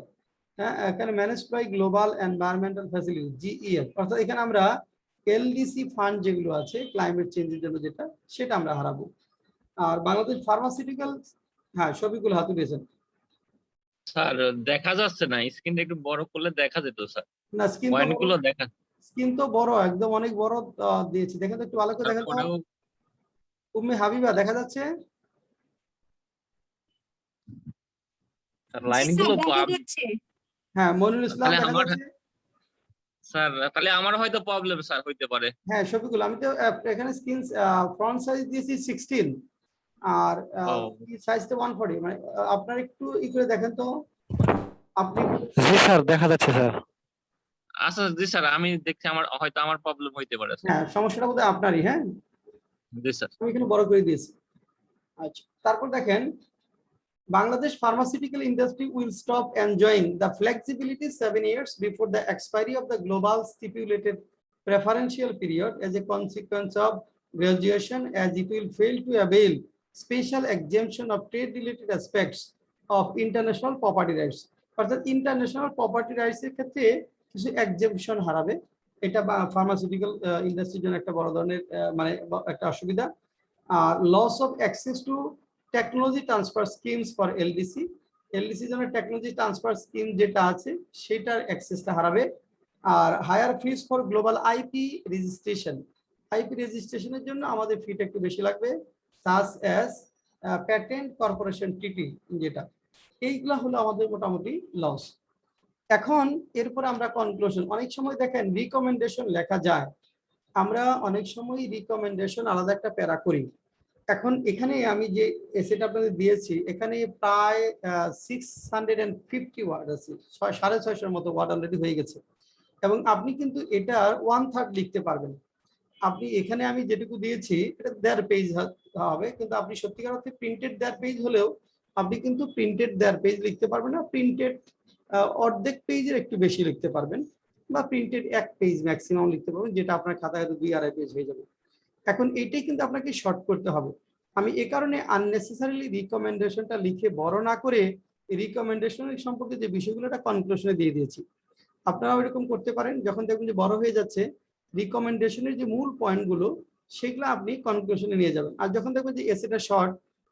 এখানে managed by global environmental facility GEF, অর্থাৎ এখানে আমরা এলডিসি ফান্ড যেগুলো আছে ক্লাইমেট চেঞ্জের জন্য যেটা, সেটা আমরা হারাবো। আর বাংলাদেশ ফার্মাসিউটিক্যাল, হ্যাঁ শফিকুল হাতে দিয়েছেন। স্যার দেখা যাচ্ছে না, স্ক্রিনটা একটু বড় করলে দেখা যেত স্যার, না স্ক্রিন পয়েন্টগুলো দেখা, স্ক্রিন তো বড়, একদম অনেক বড় দিয়েছি, দেখেন তো একটু ভালো করে দেখেন তো। উম্মে হাবিবা দেখা যাচ্ছে? স্যার জি স্যার, লাইনগুলো দেখা যাচ্ছে। হ্যাঁ, মনিরুল ইসলাম তাহলে দেখা আমার যাচ্ছে। স্যার তাহলে আমার হয়তো প্রবলেম স্যার হইতে পারে। হ্যাঁ, শফিকুল, আমি তো এখানে স্ক্রিন ফ্রন্ট সাইজ দিয়েছি 16 আর ও সাইজটা 140, মানে আপনার একটু ই করে দেখেন তো আপনি। জি স্যার, দেখা যাচ্ছে স্যার। আচ্ছা জি স্যার, আমি দেখছি আমার হয়তো আমার প্রবলেম হইতে পারে স্যার। হ্যাঁ, সমস্যাটা বোধহয় আপনারই। হ্যাঁ, জি স্যার। আমি এখানে বড় করে দিয়েছি। আচ্ছা, তারপর দেখেন, Bangladesh pharmaceutical industry will stop enjoying the flexibility 7 years before the expiry of the global stipulated preferential period as a consequence of graduation, as it will fail to avail special exemption of trade-related aspects of international property rights. অর্থাৎ ইন্টারন্যাশনাল প্রপার্টি রাইটস এর ক্ষেত্রে কিছু এক্সেমশন হারাবে। এটা ফার্মাসিউটিক্যাল ইন্ডাস্ট্রির জন্য একটা বড় ধরনের মানে একটা অসুবিধা। Loss of access to technology transfer schemes for LDC, LDC জন্য টেকনোলজি ট্রান্সফার স্কিম যেটা আছে সেটার অ্যাক্সেসটা হারাবে। আর higher fees for global IP registration, IP রেজিস্ট্রেশনের জন্য আমাদের ফিটা একটু বেশি লাগবে, সাস অ্যাজ প্যাটেন্ট কর্পোরেশন টিটি যেটা। এইগুলা হলো আমাদের মোটামুটি লস। এখন এরপর আমরা কনক্লুশন, অনেক সময় দেখেন রিকমেন্ডেশন লেখা যায়, আমরা অনেক সময় রিকমেন্ডেশন আলাদা একটা প্যারা করি। এখন এখানে আমি যে এসেটা আপনাদের দিয়েছি, এখানে প্রায় 650 ওয়ার্ড আছে, 650 মতো ওয়ার্ড অলরেডি হয়ে গেছে, এবং আপনি কিন্তু এটার 1/3 লিখতে পারবেন। আপনি এখানে আমি যেটুকু দিয়েছি এটা 1.5 পেজ হবে, কিন্তু আপনি সত্যিকার অর্থে প্রিন্টেড 1.5 পেজ হলেও আপনি কিন্তু প্রিন্টেড 1.5 পেজ লিখতে পারবেন না, প্রিন্টেড অর্ধেক পেজের একটু বেশি লিখতে পারবেন, বা প্রিন্টেড 1 পেজ ম্যাক্সিমাম লিখতে পারবেন, যেটা আপনার খাতায় 2-2.5 পেজ হয়ে যাবে। এখন এইটাই কিন্তু আপনাকে শর্ট করতে হবে। আমি এ কারণে আননেসেসারিলি রিকমেন্ডেশনটা লিখে বড় না করে রিকমেন্ডেশনের সম্পর্কে যে বিষয়গুলো এটা কনক্লুশনে দিয়ে দিয়েছি। আপনারাও এরকম করতে পারেন, যখন দেখবেন যে বড় হয়ে যাচ্ছে রিকমেন্ডেশনের যে মূল পয়েন্টগুলো সেগুলো আপনি কনক্লুশনে নিয়ে যাবেন। আর যখন দেখবেন যে এসেটা শর্ট,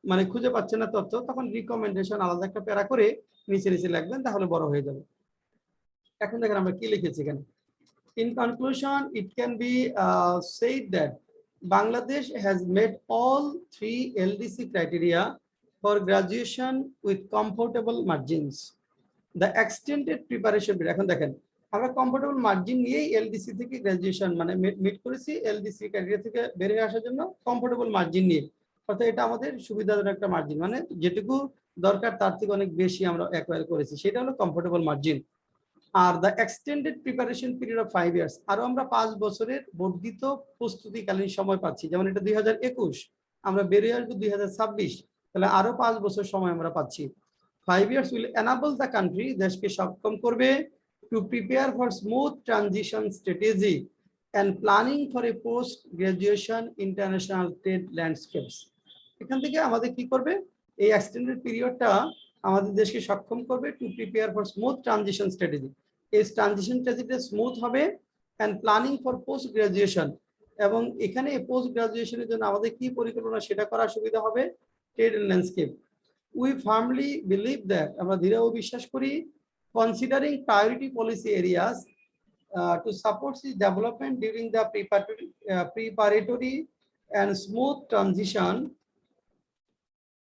মানে খুঁজে পাচ্ছেন না তথ্য, তখন রিকমেন্ডেশন আলাদা একটা প্যারা করে নিচে নিচে লিখবেন, তাহলে বড় হয়ে যাবে। এখন দেখেন আমরা কি লিখেছি এখানে। In conclusion, it can be said that Bangladesh has met all 3 LDC criteria for graduation with comfortable margins. The extended preparation period, এখন দেখেন আমরা কমফোর্টেবল মার্জিন নিয়েই এলডিসি থেকে গ্রাজুয়েশন মানে মিট করেছি, এলডিসি ক্রাইটেরিয়া থেকে বের হয়ে আসার জন্য কমফোর্টেবল মার্জিন নিয়ে, অর্থাৎ এটা আমাদের সুবিধাজনক একটা মার্জিন, মানে যেটুকু দরকার তার থেকে অনেক বেশি আমরা অ্যাকোয়ার করেছি, সেটা হলো comfortable margin. Are the extended preparation period of 5 years, আরো আমরা 5 বছরের বর্ধিত প্রস্তুতিকালীন সময় পাচ্ছি, যেমন এটা 2021, আমরা বেরিয়ে আসবো 2026, তাহলে আরো 5 বছর সময় আমরা পাচ্ছি। 5 years will enable the country, দেশকে সক্ষম করবে to prepare for smooth transition strategy and planning for a post graduation international trade landscapes. এখান থেকে আমাদের কি করবে, এই এক্সটেন্ডেড পিরিয়ডটা আমাদের দেশকে সক্ষম করবে to prepare for smooth transition strategy, এই ট্রানজিশন স্ট্র্যাটেজিটা স্মুথ হবে, and planning for post graduation, এবং এখানে পোস্ট গ্রাজুয়েশনের জন্য আমাদের কি পরিকল্পনা সেটা করার সুবিধা হবে, trade landscape. We firmly believe that, আমরা দৃঢ় বিশ্বাস করি, considering priority policy areas to support the development during the preparatory and smooth transition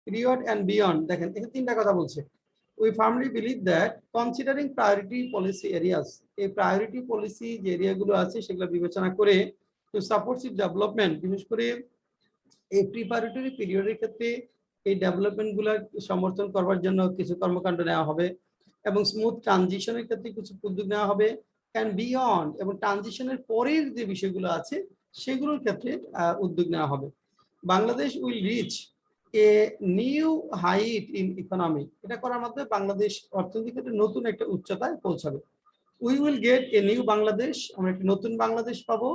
period and beyond, দেখেন এখানে তিনটা কথা বলছে। We firmly believe that considering priority policy areas, এই priority policy যে এরিয়াগুলো আছে সেগুলো বিবেচনা করে to support the development, বিশেষ করে এই প্রিপারেটরি পিরিয়ডের ক্ষেত্রে এই ডেভেলপমেন্ট গুলা সমর্থন করবার জন্য কিছু কর্মকাণ্ড নেওয়া হবে, এবং স্মুথ ট্রানজিশনের ক্ষেত্রে কিছু উদ্যোগ নেওয়া হবে, এন্ড বিয়ন্ড, এবং ট্রানজিশনের পরের যে বিষয়গুলো আছে সেগুলোর ক্ষেত্রে উদ্যোগ নেওয়া হবে। Bangladesh will reach a new height in economy, এটা করার মাধ্যমে বাংলাদেশ অর্থনৈতিক ক্ষেত্রে নতুন একটা উচ্চতায় পৌঁছাবে। We will get a new Bangladesh, আমরা একটা নতুন বাংলাদেশ পাবো,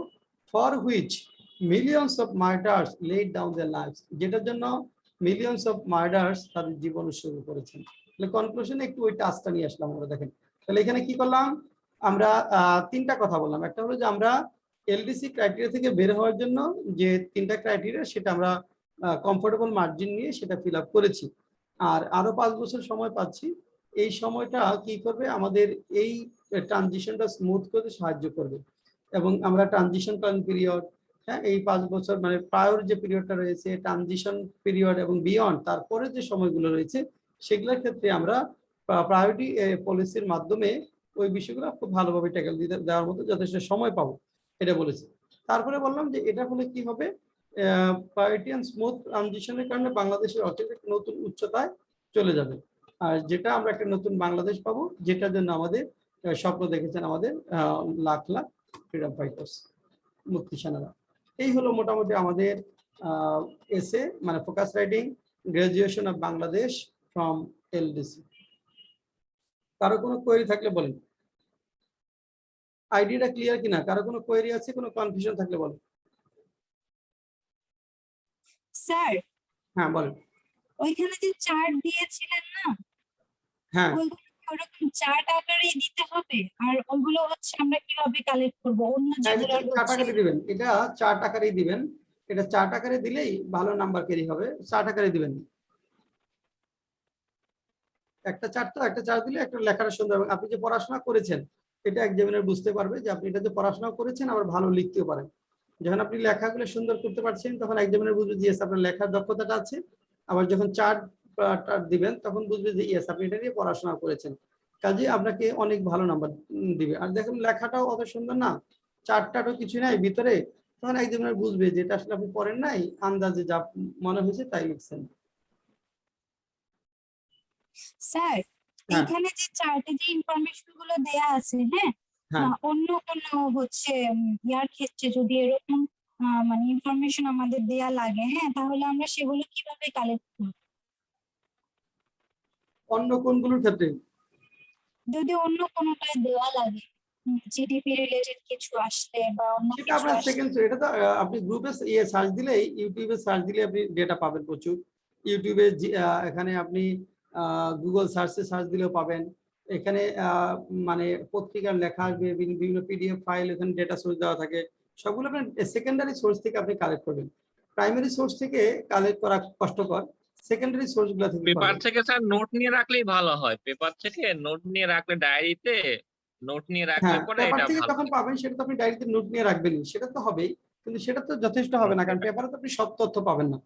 for which millions of martyrs laid down their lives, যেটার জন্য মিলিয়নস অফ মার্টার্স তাদের জীবন উৎসর্গ করেছেন। তাহলে কনক্লুশনে একটু ওই টাস্কটা নিয়ে আসলাম আমরা। দেখেন তাহলে এখানে কি করলাম, আমরা তিনটা কথা বললাম। একটা হলো যে আমরা এলডিসি ক্রাইটেরিয়া থেকে বের হওয়ার জন্য যে তিনটা ক্রাইটেরিয়া সেটা আমরা কমফোর্টেবল মার্জিন নিয়ে সেটা ফিল আপ করেছি, আর আরো 5 বছর সময় পাচ্ছি। এই সময়টা কি করবে, আমাদের এই ট্রানজিশনটা স্মুথ করতে সাহায্য করবে, এবং আমরা ট্রানজিশন পিরিয়ড, হ্যাঁ এই 5 বছর মানে প্রায়র যে পিরিয়ডটা রয়েছে, ট্রানজিশন পিরিয়ড এবং বিয়ন্ড তারপরে যে সময়গুলো রয়েছে সেগুলোর ক্ষেত্রে আমরা প্রায়োরিটি পলিসির মাধ্যমে ওই বিষয়গুলো খুব ভালোভাবে ট্যাকেল দিতে দেওয়ার মতো যথেষ্ট সময় পাবো, এটা বলেছি। তারপরে বললাম যে এটা হলে কি হবে, প্রায়োরিটি অ্যান্ড স্মুথ ট্রানজিশনের কারণে বাংলাদেশের অর্থনীতি একটা নতুন উচ্চতায় চলে যাবে। আর যেটা আমরা একটা নতুন বাংলাদেশ পাবো, যেটার জন্য আমাদের স্বপ্ন দেখেছেন আমাদের লাখ লাখ ফ্রিডম ফাইটার্স, মুক্তি সেনারা। এই হলো মোটামুটি আমাদের এসে মানে focus writing graduation of Bangladesh from LDC. কারো কোনো কোয়েরি থাকলে বলেন। আইডিয়াটা ক্লিয়ার কিনা, কারো কোনো কোয়েরি আছে, কোনো কনফিউশন থাকলে বলেন। স্যার হ্যাঁ বলেন। ওইখানে যে চার্ট দিয়েছিলেন না, হ্যাঁ ওইগুলো কি ওরকম চার্ট আকারেই দিতে হবে? আর ওইগুলো হচ্ছে আমরা কিভাবে কালেক্ট করব? অন্য যেগুলো চার্ট আকারে দিবেন, এটা চার্ট আকারেই দিবেন। এটা চার্ট আকারে দিলেই ভালো নাম্বার ক্যারি হবে, চার্ট আকারে দিবেন। একটা চার্ট তো একটা চার্ট দিলে একটা লেখাটা সুন্দর হবে। আপনি যে পড়াশোনা করেছেন এটা এক্সামিনার বুঝতে পারবে যে আপনি এটা যে পড়াশোনা করেছেন আবার ভালো লিখতেও পারেন। যখন আপনি লেখাগুলো সুন্দর করতে পারছেন তখন এক্সামিনার বুঝবে যে আপনার লেখার দক্ষতাটা আছে। আবার যখন চার্ট দিবেন তখন বুঝবে যে ইয়েস আপনি এটা নিয়ে পড়াশোনা করেছেন, কাজে আপনাকে অনেক ভালো নাম্বার দিবে। আর দেখুন লেখাটাও অত সুন্দর না, চার্টটাও কিছু নাই ভিতরে, তখন এক্সামিনার বুঝবে যে এটা আসলে আপনি পড়েন নাই, আন্দাজে যা মনে হয়েছে তাই লিখছেন। স্যার হ্যাঁ এইখানে যে চার্টে যে ইনফরমেশন গুলো দেয়া আছে, হ্যাঁ, হ্যাঁ অন্য কোনো হচ্ছে ইয়ার ক্ষেত্রে যদি এরকম মানে ইনফরমেশন আমাদের দেয়া লাগে, হ্যাঁ, তাহলে আমরা সেগুলো কিভাবে কালেক্ট করব? অন্য কোনগুলোর ক্ষেত্রে? যদি অন্য কোনোটায় দেওয়া লাগে, জিডিপি রিলেটেড কিছু আসলে বা অন্য সেটা কিছু আপনার আসলে। সেকেন্ড, এটা তো আপনি গ্রুপে সার্চ দিলেই, ইউটিউবে সার্চ দিলে আপনি ডেটা পাবেন প্রচুর। ইউটিউবে এখানে আপনি গুগল সার্চে সার্চ দিলেও পাবেন। এখানে মানে পত্রিকার লেখা আসবে, বিভিন্ন পিডিএফ ফাইল, এখানে ডেটা সোর্স দেওয়া থাকে, সবগুলো আপনার সেকেন্ডারি সোর্স থেকে আপনি কালেক্ট করবেন। প্রাইমারি সোর্স থেকে কালেক্ট করা কষ্টকর, সেকেন্ডারি সোর্সগুলো থেকে পেপার করবেন। থেকে স্যার নোট নিয়ে রাখলেই ভালো হয়, পেপার থেকে নোট নিয়ে রাখলে ডায়েরিতে নোট নিয়ে রাখলে হ্যাঁ, পরে পেপার এটা থেকে ভালো যখন হয়। পাবেন সেটা তো আপনি ডায়েরিতে নোট নিয়ে রাখবেনই, সেটা তো হবেই, কিন্তু সেটা তো যথেষ্ট হবে না, কারণ সেটা পেপারে তো আপনি সব তথ্য পাবেন না।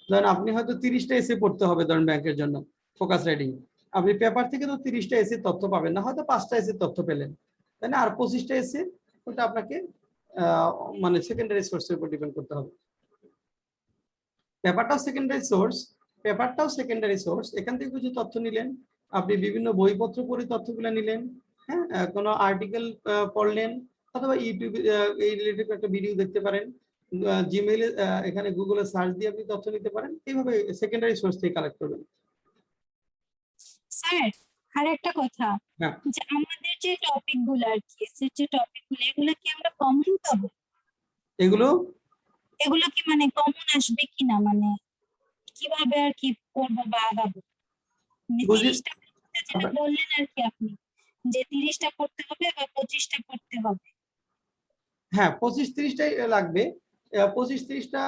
ধরেন আপনি হয়তো 30টা এসে পড়তে হবে, ধরেন ব্যাংকের জন্য ফোকাস রাইটিং, আপনি পেপার থেকে তো 30টা এসে তথ্য পাবেন না, হয়তো 5টা এসে তথ্য পেলেন, তাই না? আর 25টা এসে ওটা আপনাকে আহ, মানে সেকেন্ডারি সোর্সের উপর ডিপেন্ড করতে হবে। পেপারটাও সেকেন্ডারি সোর্স, পেপারটাও সেকেন্ডারি সোর্স, এখান থেকে কিছু তথ্য নিলেন, আপনি বিভিন্ন বইপত্র পড়ে তথ্যগুলো নিলেন, হ্যাঁ, কোনো আর্টিকেল পড়লেন, অথবা ইউটিউবে এই রিলেটেড একটা ভিডিও দেখতে পারেন, জিমেইলে এখানে গুগলে সার্চ দিয়ে আপনি তথ্য নিতে পারেন, এইভাবে সেকেন্ডারি সোর্স থেকে কালেক্ট করবেন। স্যার আর একটা কথা, হ্যাঁ, যে আমাদের যে টপিক গুলো আর কি, যে টপিক গুলো, এগুলো কি আমরা কমন পাবো? এগুলো এগুলো কি মানে কমন আসবে কিনা, মানে কিভাবে আর কি করবো বা আগাবো? মানে বুঝি 30টা যেটা বললেন আর কি আপনি, যে 30টা করতে হবে বা 25টা করতে হবে। হ্যাঁ 25-30টাই লাগবে। 25-30টা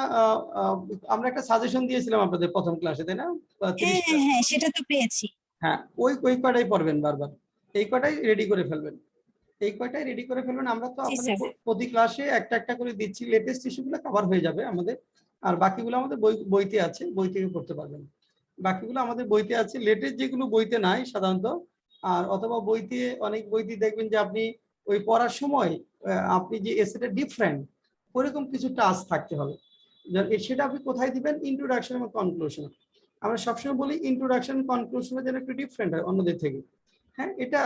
আমরা একটা সাজেশন দিয়েছিলাম আপনাদের প্রথম ক্লাসে, তাই না? হ্যাঁ 30টা। হ্যাঁ হ্যাঁ, সেটা তো পেয়েছি। হ্যাঁ, ওই ওই কটাই পড়বেন বারবার, এই কটাই রেডি করে ফেলবেন, এই কয়টাই রেডি করে ফেলবেন। আমরা তো জি আপনাদের স্যার। প্রতি ক্লাসে একটা একটা করে দিচ্ছি, লেটেস্ট ইস্যুগুলো কভার হয়ে যাবে আমাদের, আর বাকিগুলো আমাদের বইতে আছে, বই থেকে পড়তে পারবেন। বাকিগুলো আমাদের বইতে আছে, লেটেস্ট যেগুলো বইতে নাই সাধারণত, আর অথবা বইতে অনেক বইতে দেখবেন যে আপনি ওই পড়ার সময় আপনি যে এসেটা ডিফারেন্ট, ওরকম কিছু টাচ থাকতে হবে। সেটা আপনি কোথায় দিবেন? ইন্ট্রোডাকশন এবং কনক্লুশন। আমরা সবসময় বলি ইন্ট্রোডাকশন কনক্লুশনে যেন একটু ডিফারেন্ট হয় অন্যদের থেকে। হ্যাঁ, এটা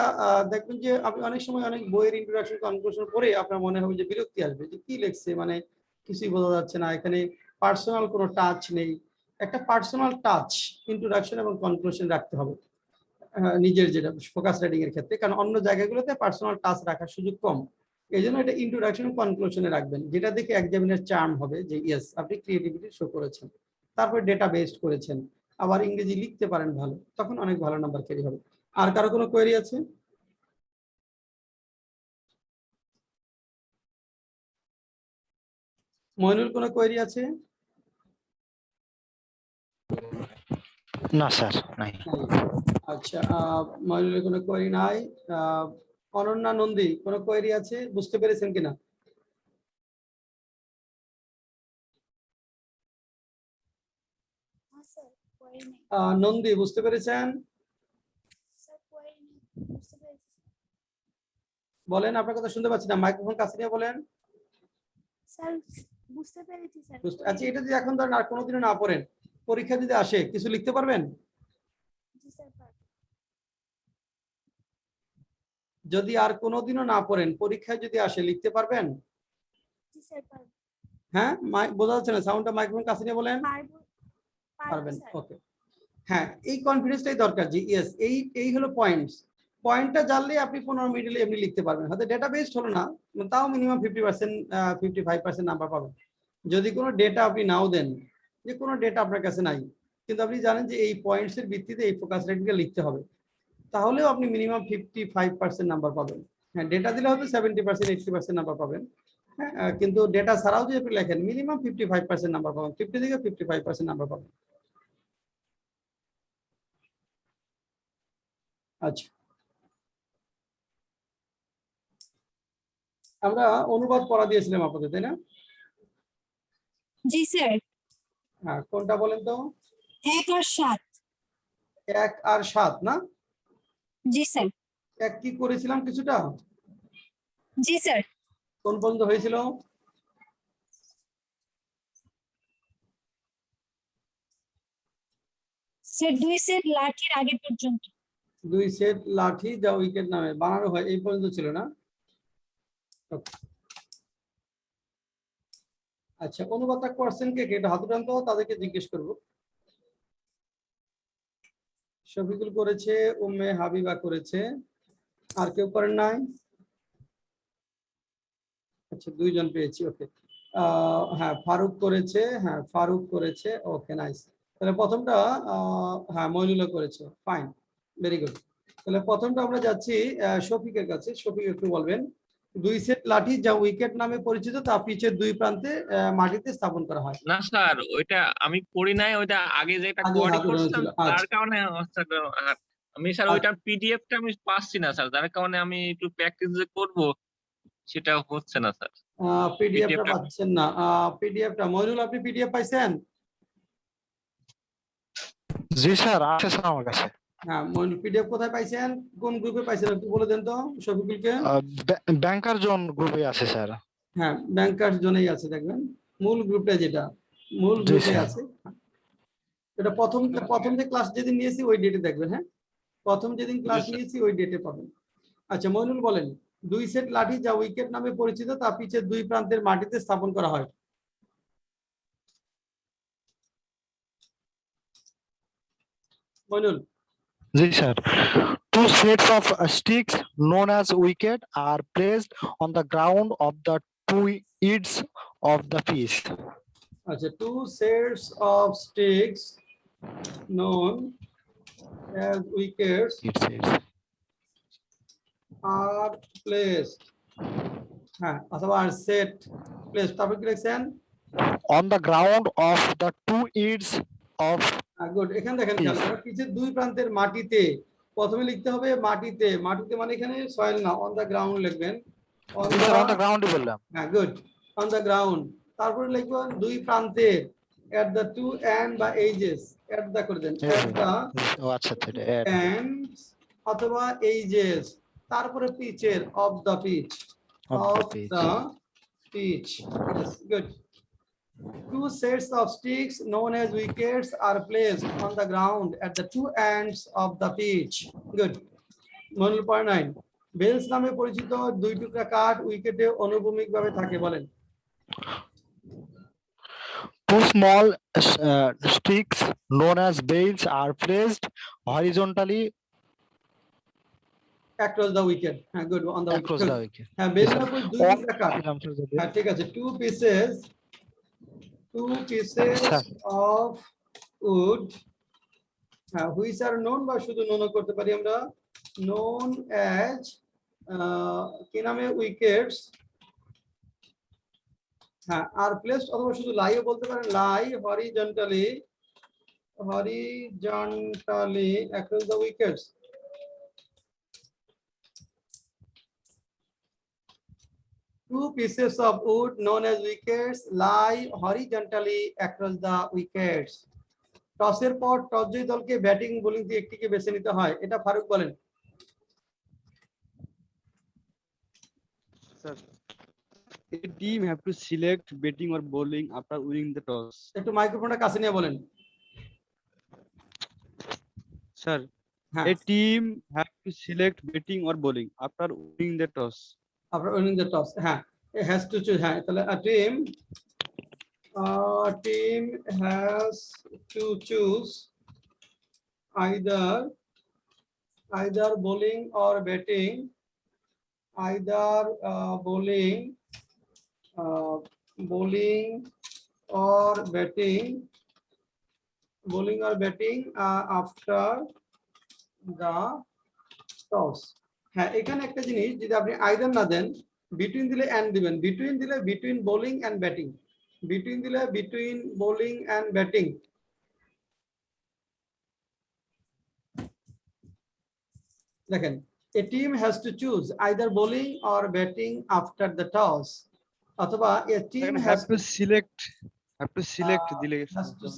দেখবেন যে আপনি অনেক সময় অনেক বইয়ের ইন্ট্রোডাকশন কনক্লুশন পড়ে আপনার মনে হবে যে বিরক্তি আসবে, যে কি লিখছে, মানে কিছুই বোঝা যাচ্ছে না, এখানে পার্সোনাল কোনো টাচ নেই। একটা পার্সোনাল টাচ ইন্ট্রোডাকশন এবং কনক্লুশন রাখতে হবে নিজের যেটা ফোকাস রাইটিং এর ক্ষেত্রে, কারণ অন্য জায়গাগুলোতে পার্সোনাল টাচ রাখার সুযোগ কম। এই জন্য এটা ইন্ট্রোডাকশন কনক্লুশনে রাখবেন, যেটা দেখে এক্সামিনার চার্ম হবে যে ইয়েস আপনি ক্রিয়েটিভিটি শো করেছেন, তারপর ডেটা বেসড করেছেন, আবার ইংরেজি লিখতে পারেন ভালো, তখন অনেক ভালো নাম্বার ক্যারি হবে। আর কারো কোনো কোয়েরি আছে? মইনুল কোনো কোয়েরি আছে? না স্যার নাই। নাই। আচ্ছা, মইনুলের কোনো কোয়েরি নাই। আহ, অনন্যা নন্দী কোনো কোয়েরি আছে, বুঝতে পেরেছেন কিনা? নন্দী বুঝতে পেরেছেন? বলেন, আপনার কথা শুনতে পাচ্ছি না, মাইক্রোফোন কাছে নিয়ে বলেন। স্যার বুঝতে পেরেছি স্যার। আচ্ছা, এটা যদি এখন ধরেন আর কোনোদিনও না পড়েন, পরীক্ষা যদি আসে কিছু লিখতে পারবেন? জি স্যার পারবো। যদি আর কোনোদিনও না পড়েন, পরীক্ষায় যদি আসে লিখতে পারবেন? জি স্যার পারবো। হ্যাঁ, বোঝা যাচ্ছে না, সাউন্ডটা মাইক্রোফোন কাছে নিয়ে বলেন। পারবো পারবেন, স্যার। ওকে। হ্যাঁ, এই কনফিডেন্সটাই দরকার যে ইয়েস, এই হলো পয়েন্টটা জানলে আপনি 15 মিনিটে এমনি লিখতে পারবেন। হয়তো ডেটা বেসড হলো না, তাও মিনিমাম 50% 55% নাম্বার পাবেন। যদি কোনো ডেটা আপনি নাও দেন, যে কোনো ডেটা আপনার কাছে নাই, কিন্তু আপনি জানেন যে এই পয়েন্টস এর ভিত্তিতে এই ফোকাস রেটকে লিখতে হবে, তাহলেও আপনি মিনিমাম 55% নাম্বার পাবেন। হ্যাঁ, ডেটা দিলে হয়তো 70% 80% নাম্বার পাবেন। হ্যাঁ, কিন্তু ডেটা ছাড়াও যদি আপনি লেখেন মিনিমাম 55% নাম্বার পাবেন, 50 থেকে 55% নাম্বার পাবেন। আচ্ছা, আমরা অনুবাদ পড়া দিয়েছিলাম আপনাদের, তাই না? জি স্যার। হ্যাঁ, কোনটা বলেন তো? 1 আর 7। 1 আর 7 না? জি স্যার। 1 কি করেছিলাম কিছুটা? জি স্যার। কোন পর্যন্ত হয়েছিল? স্যার 2 সেট লাঠির আগে পর্যন্ত। 2 সেট লাঠি যা উইকেট নামে বানানো হয়, এই পর্যন্ত ছিল না? আচ্ছা, অনুবাদটা করছেন কে? এটা হাত উঠান তো, তাদেরকে জিজ্ঞেস করব। শফিকুল করেছে, উম্মে হাবিবা করেছে, আর কেউ করেন নাই? আচ্ছা, 2 জন পেয়েছি, ওকে। হ্যাঁ, ফারুক করেছে, হ্যাঁ ফারুক করেছে, ওকে নাইস। তাহলে প্রথমটা হ্যাঁ মইনুলও করেছে, ফাইন, ভেরি গুড। তাহলে প্রথমটা আমরা যাচ্ছি শফিকের কাছে। শফিক একটু বলবেন। 2 সেট লাঠি যা উইকেট নামে পরিচিত তা পিচের 2 প্রান্তে মাটিতে স্থাপন করা হয়। না স্যার, ওইটা আমি করি নাই, ওইটা আগে যেটা আগে কোয়ারি হাত উঠানো করছিলাম ছিল, তার আচ্ছা। কারণে স্যার, আমি স্যার ওইটার পিডিএফটা আমি পাচ্ছি না স্যার, যার কারণে আমি একটু প্র্যাকটিস যে করব সেটা হচ্ছে না স্যার। পিডিএফটা পিডিএফটা পাচ্ছেন না? পিডিএফটা মইনুল, আপনি পিডিএফ পাইছেন? জি স্যার, আছে স্যার আমার কাছে। হ্যাঁ, মইনুল পিডিএফ কোথায় পাইছেন, কোন গ্রুপে পাইছেন একটু বলে দেন তো শফিকুলকে। ব্যাংকার জোন গ্রুপে আছে স্যার। হ্যাঁ, ব্যাংকার্স জোনেই আছে, দেখবেন মূল গ্রুপটা, যেটা মূল জি গ্রুপে স্যার। আছে। এটা প্রথম যে ক্লাস যেদিন নিয়েছি ওই ডেটে দেখবেন। হ্যাঁ, প্রথম যেদিন ক্লাস স্যার। নিয়েছি ওই ডেটে পাবেন। আচ্ছা, মইনুল বলেন। 2 সেট লাঠি যা উইকেট নামে পরিচিত তা পিচের 2 প্রান্তের মাটিতে স্থাপন করা হয়। মইনুল। জি sir. 2 sets of sticks known as wicket are placed on the ground of the 2 ends of the piece. আচ্ছা, 2 sets of sticks known as wickets It says. are placed, হ্যাঁ অথবা আর সেট প্লেস, তারপর কি লিখছেন? On the ground of the 2 ends of good. এখানে দেখেন, খেয়াল করেন, পিচের 2 প্রান্তের মাটিতে প্রথমে লিখতে হবে মাটিতে। মাটিতে মানে এখানে সয়েল না, অন দা গ্রাউন্ড লিখবেন। অন জি the, sir, on the ground বললাম। হ্যাঁ গুড, অন দা গ্রাউন্ড। তারপরে লিখবেন 2 প্রান্তে, এট দা 2 এন্ড বা এজেস, এট দা করে দেন, এট দা ও আচ্ছা, এটা এন্ডস অথবা এজেস। তারপরে পিচের, of the pitch, of the of page. The pitch. Yes, good. 2 sets of sticks known as wickets are placed on the ground at the 2 ends of the pitch. Good. Model point 9. Bells নামে পরিচিত 2 টুকরা কাঠ উইকেটে অনুভূমিকভাবে থাকে, বলেন। 2 small sticks known as bails are placed horizontally Across the wicket. হ্যাঁ, good, on the wicket. across Good. the wicket. হ্যাঁ, বেল Yes, sir. নামে পরিচিত 2 On টুকরা কাঠ। হ্যাঁ, ঠিক আছে। 2 pieces Sir. of wood, হ্যাঁ, which are known বা শুধু known করতে পারি আমরা, known as কি নামে, উইকেটস। হ্যাঁ, আর প্লেসড অথবা শুধু লাইও বলতে পারেন, lie horizontally across the wickets. Two pieces of wood known as wickets lie horizontally across the wickets. টসের পর টস জয়ী দলকে ব্যাটিং বোলিং দিয়ে একটিকে বেছে নিতে হয়, এটা ফারুক বলেন। Sir, a team have to select batting or bowling after winning the toss. একটু মাইক্রোফোনটা কাছে নিয়ে বলেন। Sir, হ্যাঁ, a team have to select batting or bowling after winning the toss. after winning the toss, হ্যাঁ, it has to choose, হ্যাঁ, তাহলে a team has to choose either bowling or batting, bowling or batting after the toss. হ্যাঁ, এখানে একটা জিনিস, যদি আপনি আইদার না দেন, বিটুইন দিলে এন্ড দিবেন, বিটুইন দিলে between bowling and batting, between দিলে বিটুইন বোলিং এন্ড ব্যাটিং। দেখেন, a team has to choose either bowling or batting after the toss, অথবা a team Second, has have to select দিলে has to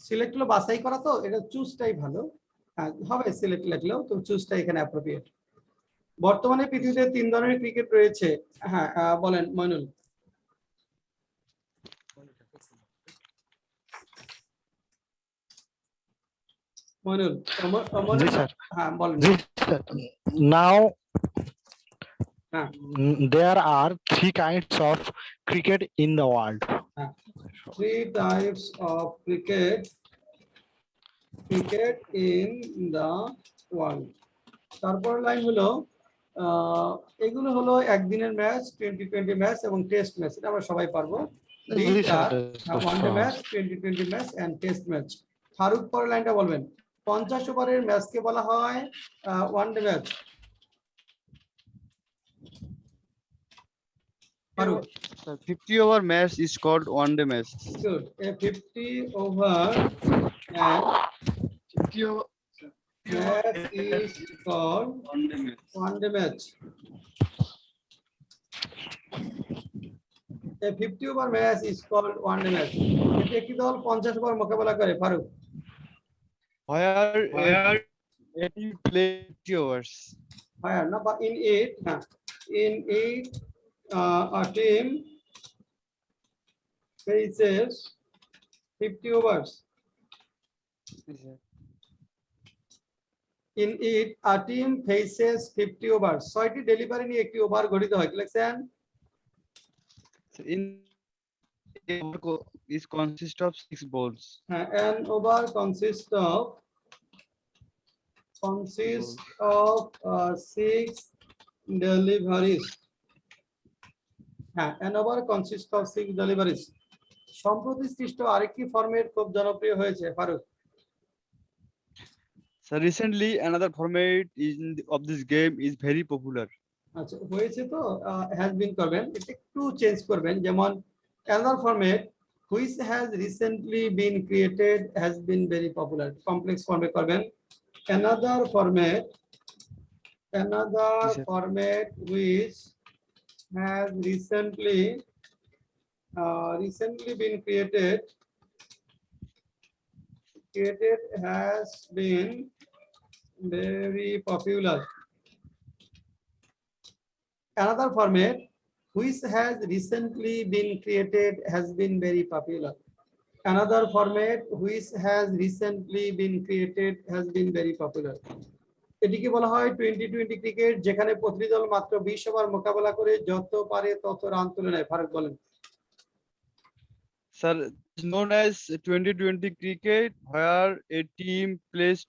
select হলো বাছাই করা, তো এটা চুজটাই ভালো, হ্যাঁ হবে সিলেক্ট লিখলেও, তো চুজটা এখানে অ্যাপ্রোপ্রিয়েট। বর্তমানে পৃথিবীতে 3 ধরনের ক্রিকেট রয়েছে, হ্যাঁ বলেন মইনুল। মইনুল, জি স্যার। হ্যাঁ বলেন। জি স্যার। Now হ্যাঁ, there are 3 kinds of cricket in the world. 3 types of cricket in the world. তারপর লাইন হলো এগুলো হলো একদিনের ম্যাচ, 2020 ম্যাচ এবং টেস্ট ম্যাচ, এটা আমরা সবাই পারবো। জি sir. One day match, 2020 match and test match. Farooq পরের লাইনটা বলবেন। 50 ওভারের ম্যাচকে বলা হয় one day match. Farooq. Sir, 50 over match is called one day match. Good. A 50 over match is called one day match. A 50 over match is called one day match. এতে একটি দল 50 ওভার মোকাবেলা করে, Faruk. Where a team play 50 overs. Where না, বা in it, in it a team faces 50 overs. In it a team faces 50 overs. 6টি ডেলিভারি নিয়ে একটি ওভার গঠিত হয়, লিখছেন। So in is consist of 6 balls. An over consists of 6 deliveries. An over consists of 6 deliveries. সম্প্রতি সৃষ্ট আরেকটি ফরম্যাট খুব জনপ্রিয় হয়েছে, Faruk. So recently another format of this game is very popular. আচ্ছা, হয়েছে তো has been করবেন, এটা একটু চেঞ্জ করবেন, যেমন another format which has recently been created has been very popular, complex ফর্মে করবেন। another format which has recently been created has been very popular. Another format which has recently been created has been very popular. Another format which has recently been created has been very popular. এটিকে বলা হয় 2020 ক্রিকেট, যেখানে প্রতিটি দল মাত্র 20 ওভার মোকাবেলা করে যত পারে তত রান তুলে নেয়। ফারুক বলেন। Sir, it's known as 2020 cricket where a team plays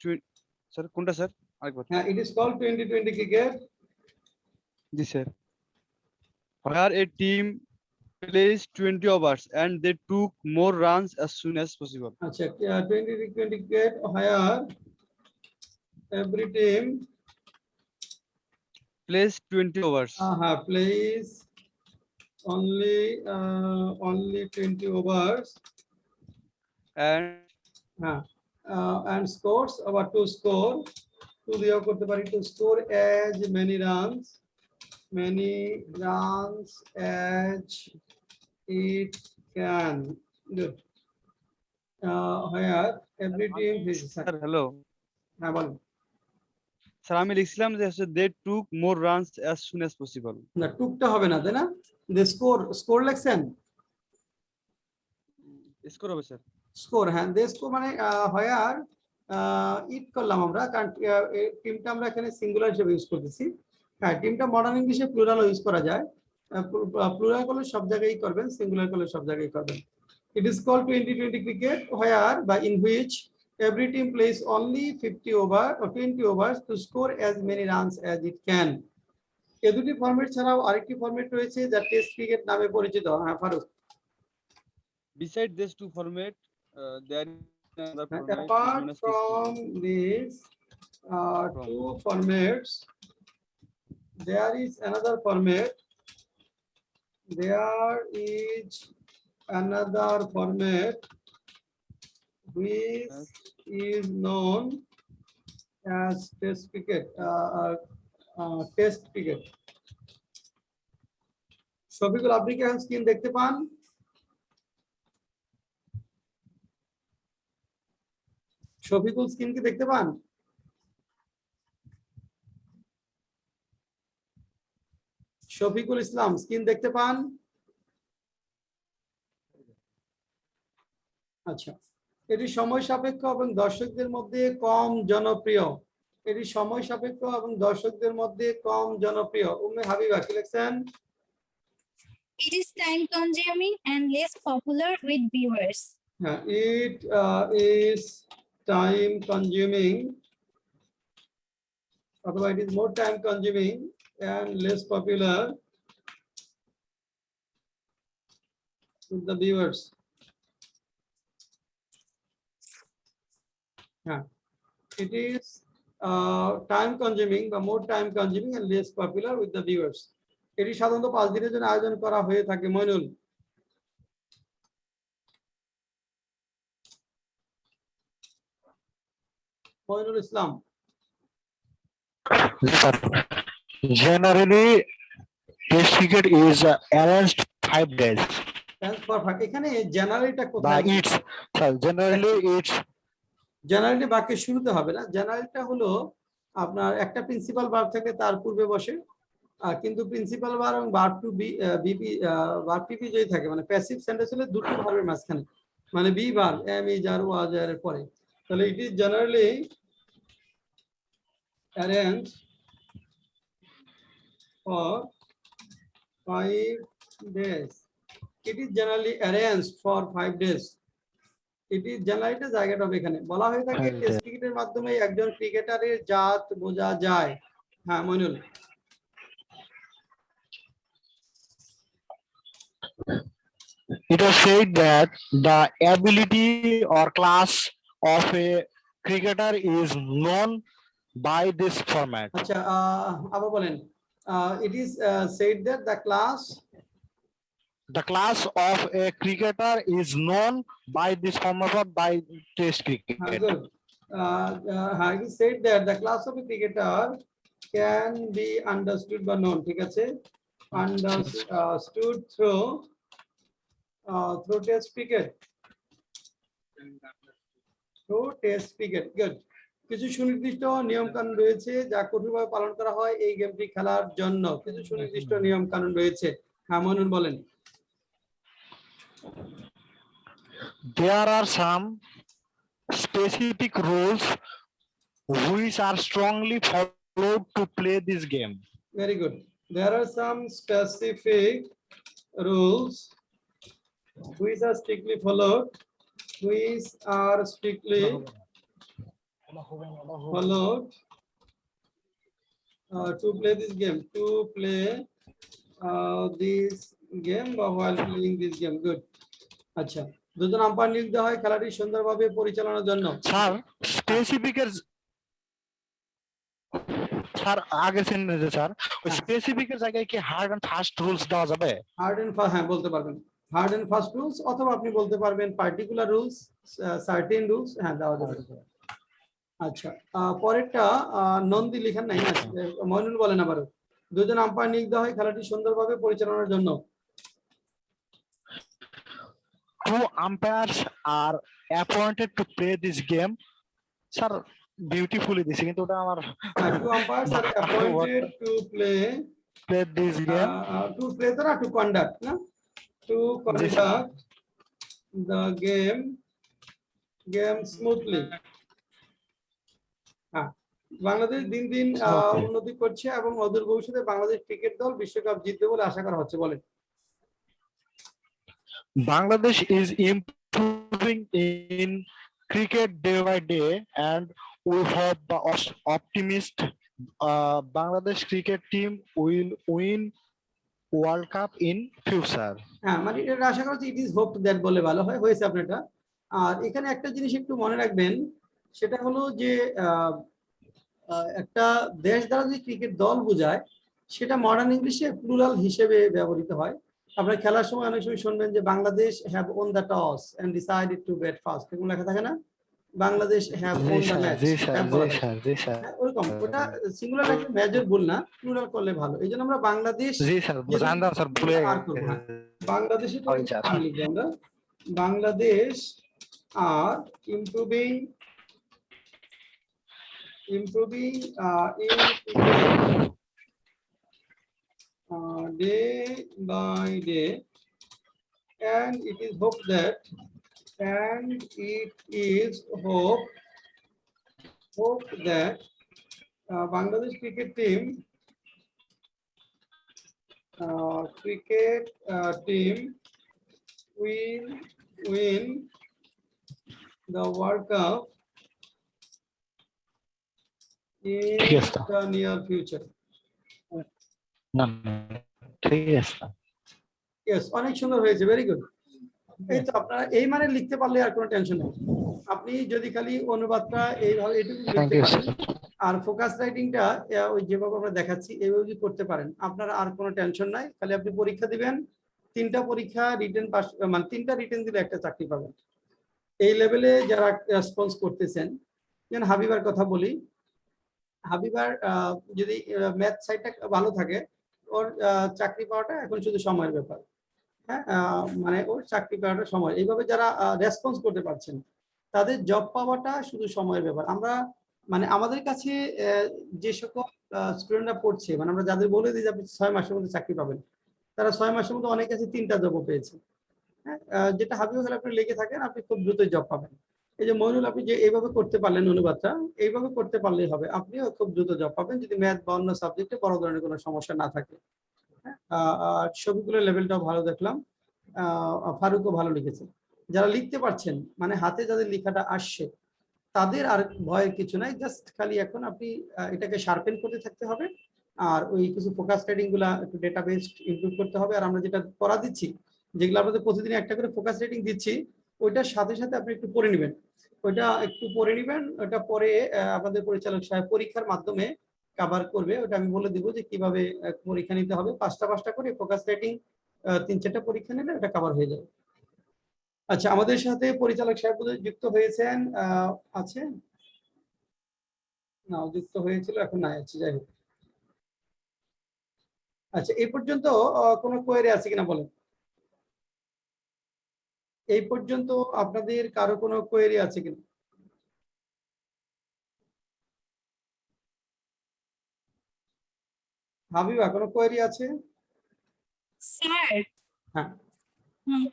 sir কোনটা স্যার আরেকবার। হ্যাঁ, it is called 2020 cricket. G sir. Where a team plays 20 overs and they took more runs as soon as possible. আচ্ছা, 2020 cricket where every team Plays 20 overs. Plays only 20 overs and scores about to score to score as many runs as it can. Good. Where every team is Sir, hello. Sir আমি লিখছিলাম যে they took more runs as soon as possible. না টুকটা হবে না তাই না, the স্কোর লিখছেন, স্কোর হবে স্যার। স্কোর, হ্যাঁ the স্কোর মানে হোয়ার ইট করলাম আমরা, কারণ টিমটা আমরা এখানে সিঙ্গুলার হিসেবে ইউজ করতেছি। হ্যাঁ টিমটা মডার্ন ইংলিশে প্লুরাল ইউজ করা যায়, প্লুরাল করলে সব জায়গায় করবেন, সিঙ্গুলার করলে সব জায়গায় করবেন। It is called 2020 cricket, where by in which every team plays only 50 over or 20 overs to score as many runs as it can. এই দুটি ফরম্যাট ছাড়াও আরেকটি ফরম্যাট রয়েছে যা টেস্ট ক্রিকেট নামে পরিচিত। হ্যাঁ Faruk. Beside these two format, there is another format Apart known as from these two formats, there is another format. There is another format which is known as test cricket. Test cricket. Shafiqul আপনি কি এখন স্ক্রিন দেখতে পান? শফিকুল স্ক্রিন কি দেখতে পান? শফিকুল ইসলাম স্ক্রিন দেখতে পান? আচ্ছা, এটি সময় সাপেক্ষ এবং দর্শকদের মধ্যে কম জনপ্রিয়। এটি সময় সাপেক্ষ এবং দর্শকদের মধ্যে কম জনপ্রিয়। উম্মে হাবিবা কি লিখছেন? It is time consuming and less popular with viewers. It is time consuming, otherwise it is more time consuming and less popular with the viewers. It is time consuming, but more time consuming and less popular with the viewers. এটি সাধারণত 5 দিনের জন্য আয়োজন করা হয়ে থাকে। Moinul Islam. Generally, test cricket is arranged 5 days. এখানে জেনারেলটা By কোথায়? its, generally it's জেনারেলি বাক্যের শুরুতে হবে না, জেনারেলটা হলো আপনার একটা প্রিন্সিপাল ভার্ব থেকে তার পূর্বে বসে, কিন্তু প্রিন্সিপাল ভার্ব এবং verb to be BP verb TP যদি থাকে মানে প্যাসিভ সেন্টেন্স হলে দুটো ভার্বের মাঝখানে, মানে বি ভার্ব এম ইজ আর ওয়াজ এর পরে, তাহলে it is generally arrange for 5 days. It is generally arranged for 5 days. It is generally জায়গাটা এখানে বলা হয়ে থাকে টেস্ট ক্রিকেটের মাধ্যমে একজন ক্রিকেটারের জাত বোঝা যায়। হ্যাঁ Moinul. It was said that the ability or class of a cricketer is known by this format. আচ্ছা আবার বলেন। It is said that The class of a cricketer is known by this format by test cricket. good. It is said that the class of a cricketer can be understood বা known, ঠিক আছে, understood through test cricket. Through test cricket. Good. কিছু সুনির্দিষ্ট নিয়ম কানুন রয়েছে যা কঠোরভাবে পালন করা হয় এই গেমটি খেলার জন্য। কিছু সুনির্দিষ্ট নিয়ম কানুন রয়েছে। হ্যাঁ মইনুল বলেন। There are some specific rules which are strongly followed to play this game. Very good. There are some specific rules which are strictly followed, to play this game. Or while playing this game. Good. আচ্ছা, দুজন আম্পায়ার নিয়োগ দেওয়া হয় খেলাটি সুন্দরভাবে পরিচালনার জন্য। স্যার স্পেসিফিক এর স্যার আগে সেন্টেন্সে স্যার ওই স্পেসিফিক এর জায়গায় কি হার্ড এন্ড ফাস্ট রুলস দেওয়া যাবে? হার্ড এন্ড ফাস্ট, হ্যাঁ বলতে পারবেন হার্ড এন্ড ফাস্ট রুলস, অথবা আপনি বলতে পারবেন পার্টিকুলার রুলস, সার্টেন রুলস, হ্যাঁ দেওয়া যাবে। আচ্ছা পরেরটা নন্দী লেখেন নাই, মইনুল বলেন আবারও। দুজন আম্পায়ার নিয়োগ দেওয়া হয় খেলাটি সুন্দরভাবে পরিচালনার জন্য। 2 umpires are appointed to play this game. Sir, beautifully দিছি কিন্তু ওটা আমার Two umpires are appointed to play play this game to play to conduct, no? To G sir conduct the game smoothly. হ্যাঁ, বাংলাদেশ দিন দিন Smoothly. উন্নতি করছে এবং অদূর ভবিষ্যতে বাংলাদেশ ক্রিকেট দল বিশ্বকাপ জিতবে বলে আশা করা হচ্ছে। বলেন। Bangladesh is improving in cricket day by day, and we hope the optimist Bangladesh cricket team will win World Cup in future. হ্যাঁ, মানে এটা আশা করা হচ্ছে ইট ইজ হোপ দ্যাট বলে ভালো হয়, হয়েছে আপনারটা। আর এখানে একটা জিনিস একটু মনে রাখবেন, সেটা হলো যে একটা দেশ দ্বারা যদি ক্রিকেট দল বোঝায়, সেটা মডার্ন ইংলিশে প্লুরাল হিসেবে ব্যবহৃত হয়। আপনার খেলার সময় অনেক সময় শুনবেন যে Bangladesh have won the toss and decided to bat first, এরকম লেখা থাকে না? Bangladesh have won the match, জি স্যার ওরকম। ওটা সিঙ্গুলার একটা মেজর ভুল না, প্লুরাল করলে ভালো। এই জন্য আমরা বাংলাদেশ জি স্যার জানতাম স্যার ভুলে আর করবো না। বাংলাদেশে তো আর লিখবো আমরা, বাংলাদেশ আর improving in cricket, day by day, and it is hoped that Bangladesh cricket team will win the World Cup in Yes, sir. the near future. না ঠিক আছে Yes, অনেক সুন্দর হয়েছে, ভেরি গুড। এই তো আপনারা এই মানে লিখতে পারলে আর কোনো টেনশন নেই। আপনি যদি খালি অনুবাদটা এইভাবে এটুকু লিখতে পারেন আর ফোকাস রাইটিংটা ওই যেভাবে আমরা দেখাচ্ছি এইভাবে যদি করতে পারেন, আপনার আর কোনো টেনশন নাই। খালি আপনি পরীক্ষা দিবেন, 3টা পরীক্ষা রিটেন পাস, মানে 3টা রিটেন দিলে একটা চাকরি পাবেন। এই লেভেলে যারা রেসপন্স করতেছেন, যেন হাবিবার কথা বলি, হাবিবার যদি ম্যাথ সাইডটা ভালো থাকে, ওর চাকরি পাওয়াটা এখন শুধু সময়ের ব্যাপার। হ্যাঁ, মানে ওর চাকরি পাওয়াটা সময়। এইভাবে যারা রেসপন্স করতে পারছেন, তাদের জব পাওয়াটা শুধু সময়ের ব্যাপার। আমরা মানে আমাদের কাছে যে সকল স্টুডেন্টরা পড়ছে, মানে আমরা যাদের বলে দিই যে আপনি 6 মাসের মধ্যে চাকরি পাবেন, তারা 6 মাসের মধ্যে অনেক কাছে 3টা জবও পেয়েছে। হ্যাঁ, যেটা হাবিব আপনি লেগে থাকেন, আপনি খুব দ্রুতই জব পাবেন। এই যে মইনুল, আপনি যে এইভাবে করতে পারলেন অনুবাদটা, এইভাবে করতে পারলেই হবে, আপনিও খুব দ্রুত জব পাবেন যদি ম্যাথ বা অন্য সাবজেক্টে বড় ধরনের কোনো সমস্যা না থাকে। ছবিগুলোর লেভেলটাও ভালো দেখলাম, ফারুকও ভালো লিখেছে। যারা লিখতে পারছেন, মানে হাতে যাদের লেখাটা আসছে, তাদের আর ভয়ের কিছু নাই। জাস্ট খালি এখন আপনি এটাকে শার্পেন করতে থাকতে হবে, আর ওই কিছু ফোকাস রাইটিং গুলা একটু ডেটাবেস ইমপ্রুভ করতে হবে। আর আমরা যেটা পড়া দিচ্ছি, যেগুলো আপনাদের প্রতিদিন একটা করে ফোকাস রেটিং দিচ্ছি, ওইটার সাথে সাথে আপনি একটু পড়ে নেবেন। ওইটা একটু পড়ে নেবেন, ওটা পরে আমাদের পরিচালক সাহেব পরীক্ষার মাধ্যমে কভার করবে। ওটা আমি বলে দিব যে কিভাবে পরীক্ষা নিতে হবে। 5টা করে ফোকাস রেটিং 3-4টা পরীক্ষা নিলে ওটা কভার হয়ে যাবে। আচ্ছা, আমাদের সাথে পরিচালক সাহেব যুক্ত হয়েছেন, আছে না? যুক্ত হয়েছিল, এখন নাই, আছে, যাই হোক। আচ্ছা, এই পর্যন্ত কোনো কোয়েরি আছে কিনা বলেন? এই পর্যন্ত আপনাদের কারো কোনো কোয়েরি আছে কিনা? হাবিবা, কোনো কোয়েরি আছে? স্যার, হ্যাঁ,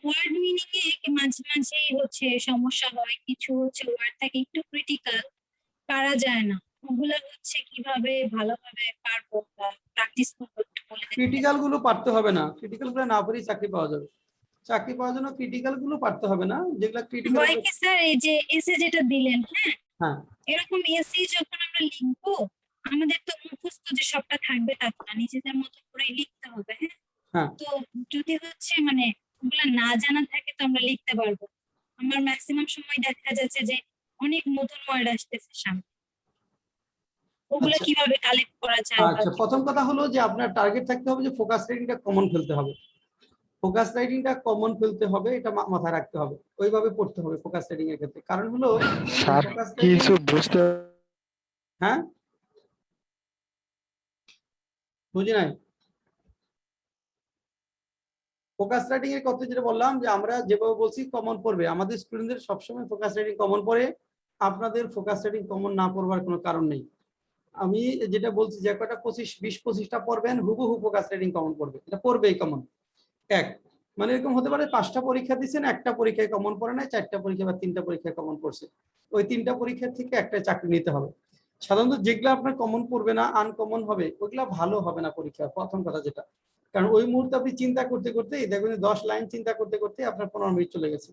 ওয়ার্ড মিনিং এ মাঝে মাঝে হচ্ছে সমস্যা হয়, কিছু হচ্ছে ওয়ার্ড থাকে একটু ক্রিটিক্যাল, পারা যায় না। ওগুলা হচ্ছে কিভাবে ভালোভাবে পারবো বা প্র্যাকটিস করবো একটু বলে দিন। ক্রিটিক্যাল গুলো পারতে হবে না, ক্রিটিক্যাল গুলো না পড়েই চাকরি পাওয়া যাবে। চাকরি পাওয়ার জন্য ক্রিটিক্যাল গুলো পারতে হবে না, যেগুলা ক্রিটিক্যাল। হয় কি স্যার, এই যে এসে যেটা দিলেন, হ্যাঁ, হ্যাঁ, এরকম এসে যখন আমরা লিখবো, আমাদের তো মুখস্থ যে সবটা থাকবে তা না, নিজেদের মতো করে লিখতে হবে। হ্যাঁ, হ্যাঁ। তো যদি হচ্ছে মানে ওগুলা না জানা থাকে তো আমরা লিখতে পারবো। আমার ম্যাক্সিমাম সময় দেখা যাচ্ছে যে অনেক নতুন ওয়ার্ড আসতেছে সামনে, ওগুলো আচ্ছা, কিভাবে কালেক্ট করা যায়? আচ্ছা, প্রথম কথা হলো যে আপনার টার্গেট থাকতে হবে যে ফোকাস রাইটিংটা কমন ফেলতে হবে। ফোকাস রাইটিংটা কমন ফেলতে হবে, এটা মাথায় রাখতে হবে। ওইভাবে পড়তে হবে ফোকাস রাইটিং এর ক্ষেত্রে। কারণ হলো স্যার ফোকাস কিছু বুঝতে, হ্যাঁ, বুঝি নাই। ফোকাস রাইটিং এর কথা যেটা বললাম, যে আমরা যেভাবে বলছি কমন পড়বে, আমাদের স্টুডেন্টদের সবসময় ফোকাস রাইটিং কমন পড়ে। আপনাদের ফোকাস রেটিং কমন না পড়বার কোনো কারণ নেই। আমি যেটা বলছি যে কয়টা 20-25টা পড়বেন, হুবহু ফোকাস রেটিং কমন পড়বে, এটা পড়বেই কমন। এক মানে এরকম হতে পারে 5টা পরীক্ষা দিচ্ছেন, একটা পরীক্ষায় কমন পড়ে নাই, 4টা পরীক্ষা বা 3টা পরীক্ষায় কমন পড়ছে, ওই 3টা পরীক্ষা থেকে একটা চাকরি নিতে হবে। সাধারণত যেগুলো আপনার কমন পড়বে না, আনকমন হবে, ওইগুলা ভালো হবে না পরীক্ষা, প্রথম কথা যেটা। কারণ ওই মুহূর্তে আপনি চিন্তা করতে করতে দেখবেন 10 লাইন চিন্তা করতে করতে আপনার 15 মিনিট চলে গেছে।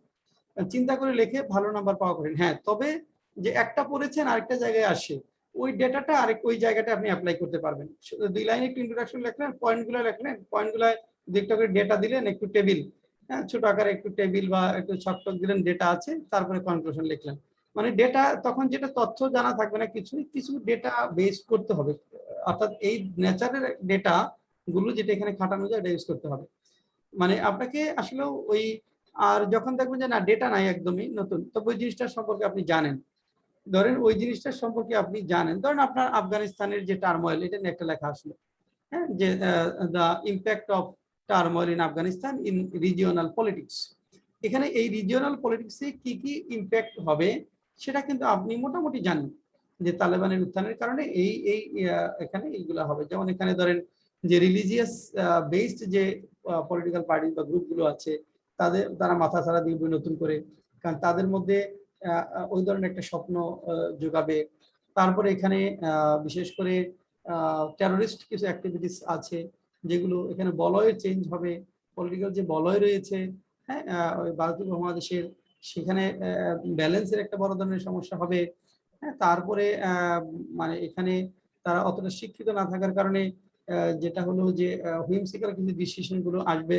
চিন্তা করে লিখে ভালো নাম্বার পাওয়া করেন। হ্যাঁ, তবে যে একটা পড়েছেন আরেকটা জায়গায় আসে, ওই ডেটাটা আরেক ওই জায়গাটা আপনি অ্যাপ্লাই করতে পারবেন। 2 লাইনে একটু ইন্ট্রোডাকশন লিখলেন, পয়েন্টগুলো লিখলেন, পয়েন্টগুলো দিকটা করে ডেটা দিলেন, একটু টেবিল, হ্যাঁ ছোট আকারে একটু টেবিল বা একটু ছক দিলেন, ডেটা আছে, তারপরে কনক্লুশন লিখলেন। মানে ডেটা তখন যেটা তথ্য জানা থাকবে না, কিছু কিছু ডেটা বেস করতে হবে, অর্থাৎ এই নেচারের ডেটা গুলো যেটা এখানে খাটানো যায় এটা ইউজ করতে হবে। মানে আপনাকে আসলে ওই, আর যখন দেখবেন যে না ডেটা নাই একদমই নতুন, তবে ওই জিনিসটা সম্পর্কে আপনি জানেন, ধরেন ওই জিনিসটার সম্পর্কে আপনি জানেন, ধরেন আপনার আফগানিস্তানের যে টার্ময়েল, এটা নিয়ে একটা লেখা আসলো, হ্যাঁ, যে the impact of turmoil in Afghanistan in regional politics. এখানে এই রিজিওনাল পলিটিক্সে কি কি ইম্প্যাক্ট হবে সেটা কিন্তু আপনি মোটামুটি জানেন, যে তালেবানের উত্থানের কারণে এই এই এখানে এইগুলা হবে। যেমন এখানে ধরেন যে রিলিজিয়াস বেসড যে পলিটিক্যাল পার্টি বা গ্রুপগুলো আছে, তারা মাথা ছাড়া দিবে নতুন করে, কারণ তাদের মধ্যে ওই ধরনের একটা স্বপ্ন যোগাবে। তারপরে এখানে বিশেষ করে টেরোরিস্ট কিছু অ্যাক্টিভিটিস আছে, যেগুলো এখানে বলয়ের চেঞ্জ হবে, পলিটিক্যাল যে বলয় রয়েছে, হ্যাঁ, ওই ভারতীয় উপমহাদেশের, সেখানে ব্যালেন্সের একটা বড় ধরনের সমস্যা হবে। হ্যাঁ, তারপরে মানে এখানে তারা অতটা শিক্ষিত না থাকার কারণে যেটা হলো যে হুইমসিক্যাল কিছু ডিসিশন গুলো আসবে,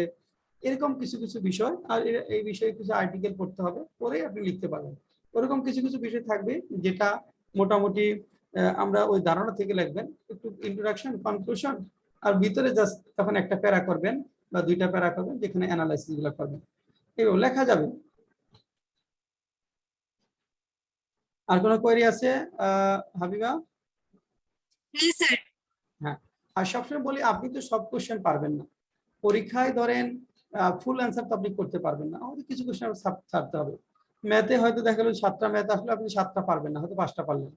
এরকম কিছু কিছু বিষয়। আর এই বিষয়ে কিছু আর্টিকেল পড়তে হবে, পরে আপনি লিখতে পারবেন। ওরকম কিছু কিছু বিষয় থাকবে যেটা মোটামুটি আমরা ওই ধারণা থেকে লিখবেন, একটু ইন্ট্রোডাকশন, কনক্লুশন, আর ভিতরে জাস্ট তখন একটা প্যারা করবেন বা 2টা প্যারা করবেন, যেখানে অ্যানালাইসিস গুলো করবেন, এইভাবে লেখা যাবে। আর কোনো কোয়েরি আছে হাবিবা? হ্যাঁ স্যার। হ্যাঁ, আর সবসময় বলি আপনি তো সব কোশ্চেন পারবেন না পরীক্ষায়, ধরেন ফুল অ্যান্সার তো আপনি করতে পারবেন না, আমাদের কিছু কোশ্চেন ছাড়তে হবে। ম্যাথে হয়তো দেখা গেল 7টা ম্যাথ আসলে আপনি 7টা পারবেন না, হয়তো 5টা পারলেন,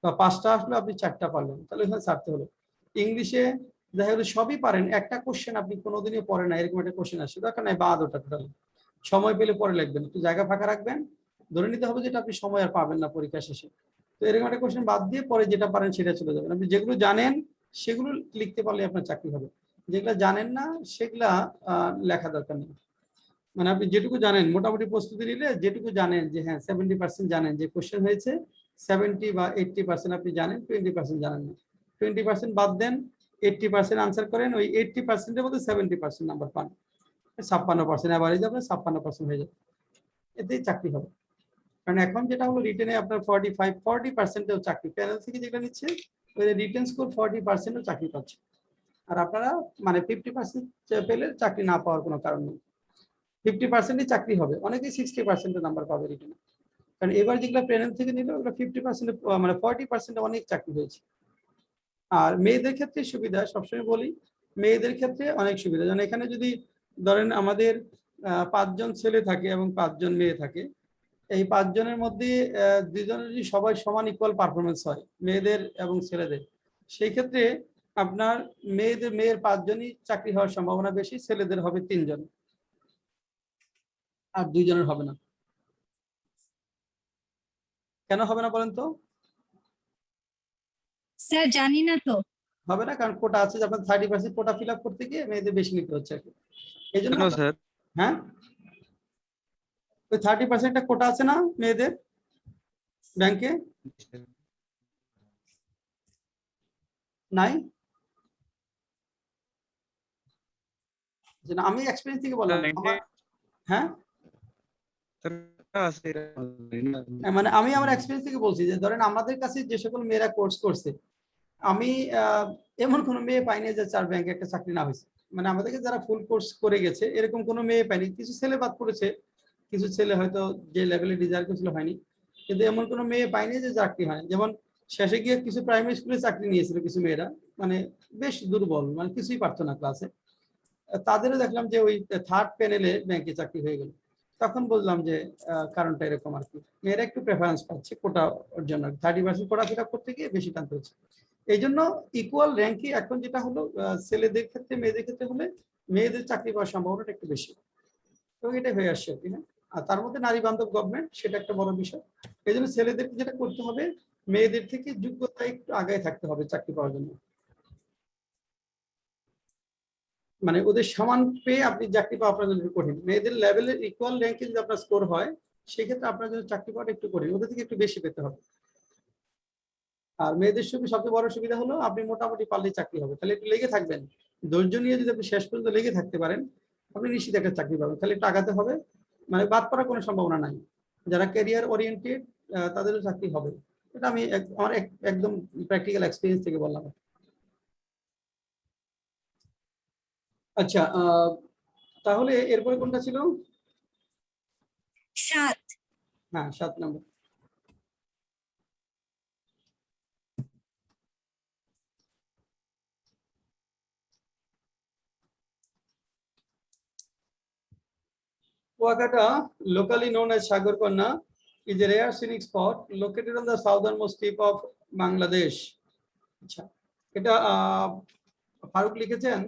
বা 5টা আসলে আপনি 4টা পারলেন, তাহলে এখানে ছাড়তে হলো। ইংলিশে দেখা গেলো সবই পারেন, একটা কোশ্চেন আপনি কোনোদিনই পড়েন না, এরকম একটা কোশ্চেন আসে, দরকার নাই বাদ, ওটা টোটাল সময় পেলে পরে লিখবেন, একটু জায়গা ফাঁকা রাখবেন, ধরে নিতে হবে যেটা আপনি সময় আর পাবেন না পরীক্ষা শেষে। তো এরকম একটা কোশ্চেন বাদ দিয়ে পরে যেটা পারেন সেটা চলে যাবেন। আপনি যেগুলো জানেন সেগুলো লিখতে পারলে আপনার চাকরি হবে, যেগুলা জানেন না সেগুলা লেখা দরকার নেই। মানে আপনি যেটুকু জানেন মোটামুটি প্রস্তুতি নিলে, যেটুকু জানেন যে হ্যাঁ 70% জানেন যে কোশ্চেন হয়েছে, 70 বা 80% আপনি জানেন, 20% জানেন না, 20% বাদ দেন, 80% আনসার করেন, ওই 80%-এর মধ্যে 70% নাম্বার পান, 56% অ্যাভারেজ হবে, 56% হয়ে যাবে, এতেই চাকরি হবে। কারণ এখন যেটা হলো রিটেনে আপনার 40%-ও চাকরি, প্যানেল থেকে যেটা নিচ্ছে ওই রিটেন স্কোর 40%-ও চাকরি পাচ্ছে। আর আপনারা মানে 50% পেলে চাকরি না পাওয়ার কোনো কারণ নেই, 50%-ই চাকরি হবে, অনেকেই 60% নাম্বার পাবে রিটেনে। কারণ এবার যেগুলো প্যানেল থেকে নিল ওগুলো 50% মানে 40% অনেক চাকরি হয়েছে। আর মেয়েদের ক্ষেত্রে সুবিধা, সবসময় বলি মেয়েদের ক্ষেত্রে অনেক সুবিধা, যেমন এখানে যদি ধরেন আমাদের 5 জন ছেলে থাকে এবং 5 জন মেয়ে থাকে, এই 5 জনের মধ্যে 2 জনের যদি সবাই সমান ইকুয়াল পারফরমেন্স হয়, মেয়েদের এবং ছেলেদের, সেই ক্ষেত্রে আপনার মেয়ের 5 জনই চাকরি হওয়ার সম্ভাবনা বেশি, ছেলেদের হবে 3 জন, আর 2 জনের হবে না। কেন হবে না বলেন তো? স্যার জানি না তো। হবে না কারণ কোটা আছে, যে আপনার 30% কোটা ফিল আপ করতে গিয়ে মেয়েদের বেশি নিতে হচ্ছে আর কি, এই জন্য। স্যার হ্যাঁ, ওই 30% কোটা আছে না মেয়েদের ব্যাংকে, নাই? আমি এক্সপেরিয়েন্স থেকে বললাম আমার, হ্যাঁ মানে আমি আমার এক্সপেরিয়েন্স থেকে বলছি, যে ধরেন আমাদের কাছে যে সকল মেয়েরা কোর্স করছে, আমি এমন কোনো মেয়ে পাইনি যে 4 ব্যাংকে একটা চাকরি না হয়েছে। মানে আমাদেরকে যারা ফুল কোর্স করে গেছে এরকম কোনো মেয়ে পাইনি, কিছু ছেলে বাদ পড়েছে, কিছু ছেলে হয়তো যে লেভেলে ডিজায়ার করেছিল হয়নি, কিন্তু এমন কোনো মেয়ে পাইনি যে চাকরি হয়। যেমন শেষে গিয়ে কিছু প্রাইমারি স্কুলে চাকরি নিয়েছিল কিছু মেয়েরা, মানে বেশ দুর্বল, মানে কিছুই পারতো না ক্লাসে, তাদেরও দেখলাম যে ওই 3rd প্যানেলে ব্যাংকে চাকরি হয়ে গেল। তখন বললাম যে কারণটা এরকম আর কি, মেয়েরা একটু প্রেফারেন্স পাচ্ছে কোটা ওর জন্য, 30% কোটা ফিল আপ করতে গিয়ে বেশি টানতে হচ্ছে। এই জন্য ইকুয়াল র্যাঙ্কে এখন যেটা হলো ছেলেদের ক্ষেত্রে মেয়েদের ক্ষেত্রে হলে মেয়েদের চাকরি পাওয়ার সম্ভাবনাটা একটু বেশি, এবং এটা হয়ে আসছে আর কি। হ্যাঁ, আর তার মধ্যে নারী বান্ধব গভর্নমেন্ট, সেটা একটা বড় বিষয়। এই জন্য ছেলেদেরকে যেটা করতে হবে, মেয়েদের থেকে যোগ্যতা একটু আগে থাকতে হবে চাকরি পাওয়ার জন্য। মানে ওদের সমান পেয়ে আপনি চাকরি পাওয়া আপনার জন্য একটু কঠিন। মেয়েদের লেভেলের ইকুয়াল র্যাঙ্কে যদি আপনার স্কোর হয়, সেক্ষেত্রে আপনার জন্য চাকরি পাওয়াটা একটু কঠিন, ওদের থেকে একটু বেশি পেতে হবে। আর মেয়েদের সবচেয়ে বড় সুবিধা হলো আপনি মোটামুটি পারলেই চাকরি হবে, তাহলে একটু লেগে থাকবেন, ধৈর্য নিয়ে যদি আপনি শেষ পর্যন্ত লেগে থাকতে পারেন, আপনি নিশ্চিত একটা চাকরি পাবেন। খালি টাকাতে হবে, মানে বাদ পড়ার কোনো সম্ভাবনা নাই। যারা ক্যারিয়ার ওরিয়েন্টেড তাদেরও চাকরি হবে, এটা আমি আমার একদম প্র্যাকটিক্যাল এক্সপিরিয়েন্স থেকে বললাম। আচ্ছা, তাহলে এরপরে কোনটা ছিল? 7। হ্যাঁ, 7 নম্বর। Kuakata, locally known as Sagarkonna, is a rare scenic spot located on the southernmost tip of Bangladesh. আচ্ছা, এটা ফারুক লিখেছেন?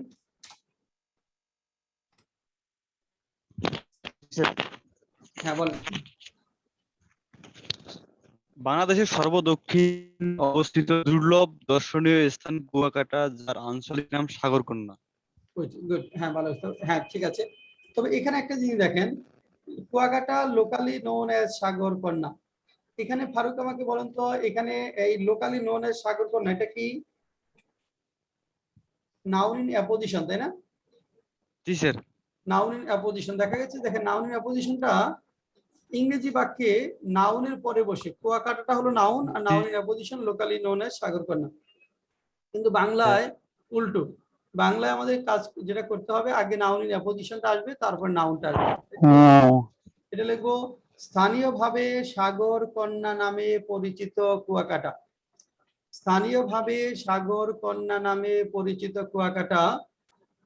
হ্যাঁ, বলেন। বাংলাদেশের সর্বদক্ষিণ অবস্থিত দুর্লভ দর্শনীয় স্থান কুয়াকাটা, যার আঞ্চলিক নাম সাগরকন্যা। গুড, হ্যাঁ ভালো, হ্যাঁ ঠিক আছে। তবে এখানে একটা জিনিস দেখেন, কুয়াকাটা লোকালি নোন অ্যাজ সাগরকন্যা, এখানে ফারুক আমাকে বলেন তো, এখানে এই লোকালি নোন অ্যাজ সাগরকন্যা এটা কি নাউন ইন অ্যাপোজিশন, তাই না? জি স্যার। নাউন ইন অ্যাপোজিশন দেখা গেছে, দেখেন নাউন ইন অ্যাপোজিশনটা ইংরেজি বাক্যে নাউনের পরে বসে, কুয়াকাটাটা হলো নাউন আর noun in apposition locally known as সাগরকন্যা। কিন্তু বাংলায় উল্টো, বাংলায় আমাদের কাজ যেটা করতে হবে, আগে নাউন ইন অ্যাপোজিশনটা আসবে, তারপর নাউনটা আসবে। এটা লিখবো, স্থানীয়ভাবে সাগর কন্যা নামে পরিচিত কুয়াকাটা। স্থানীয়ভাবে সাগর কন্যা নামে পরিচিত কুয়াকাটা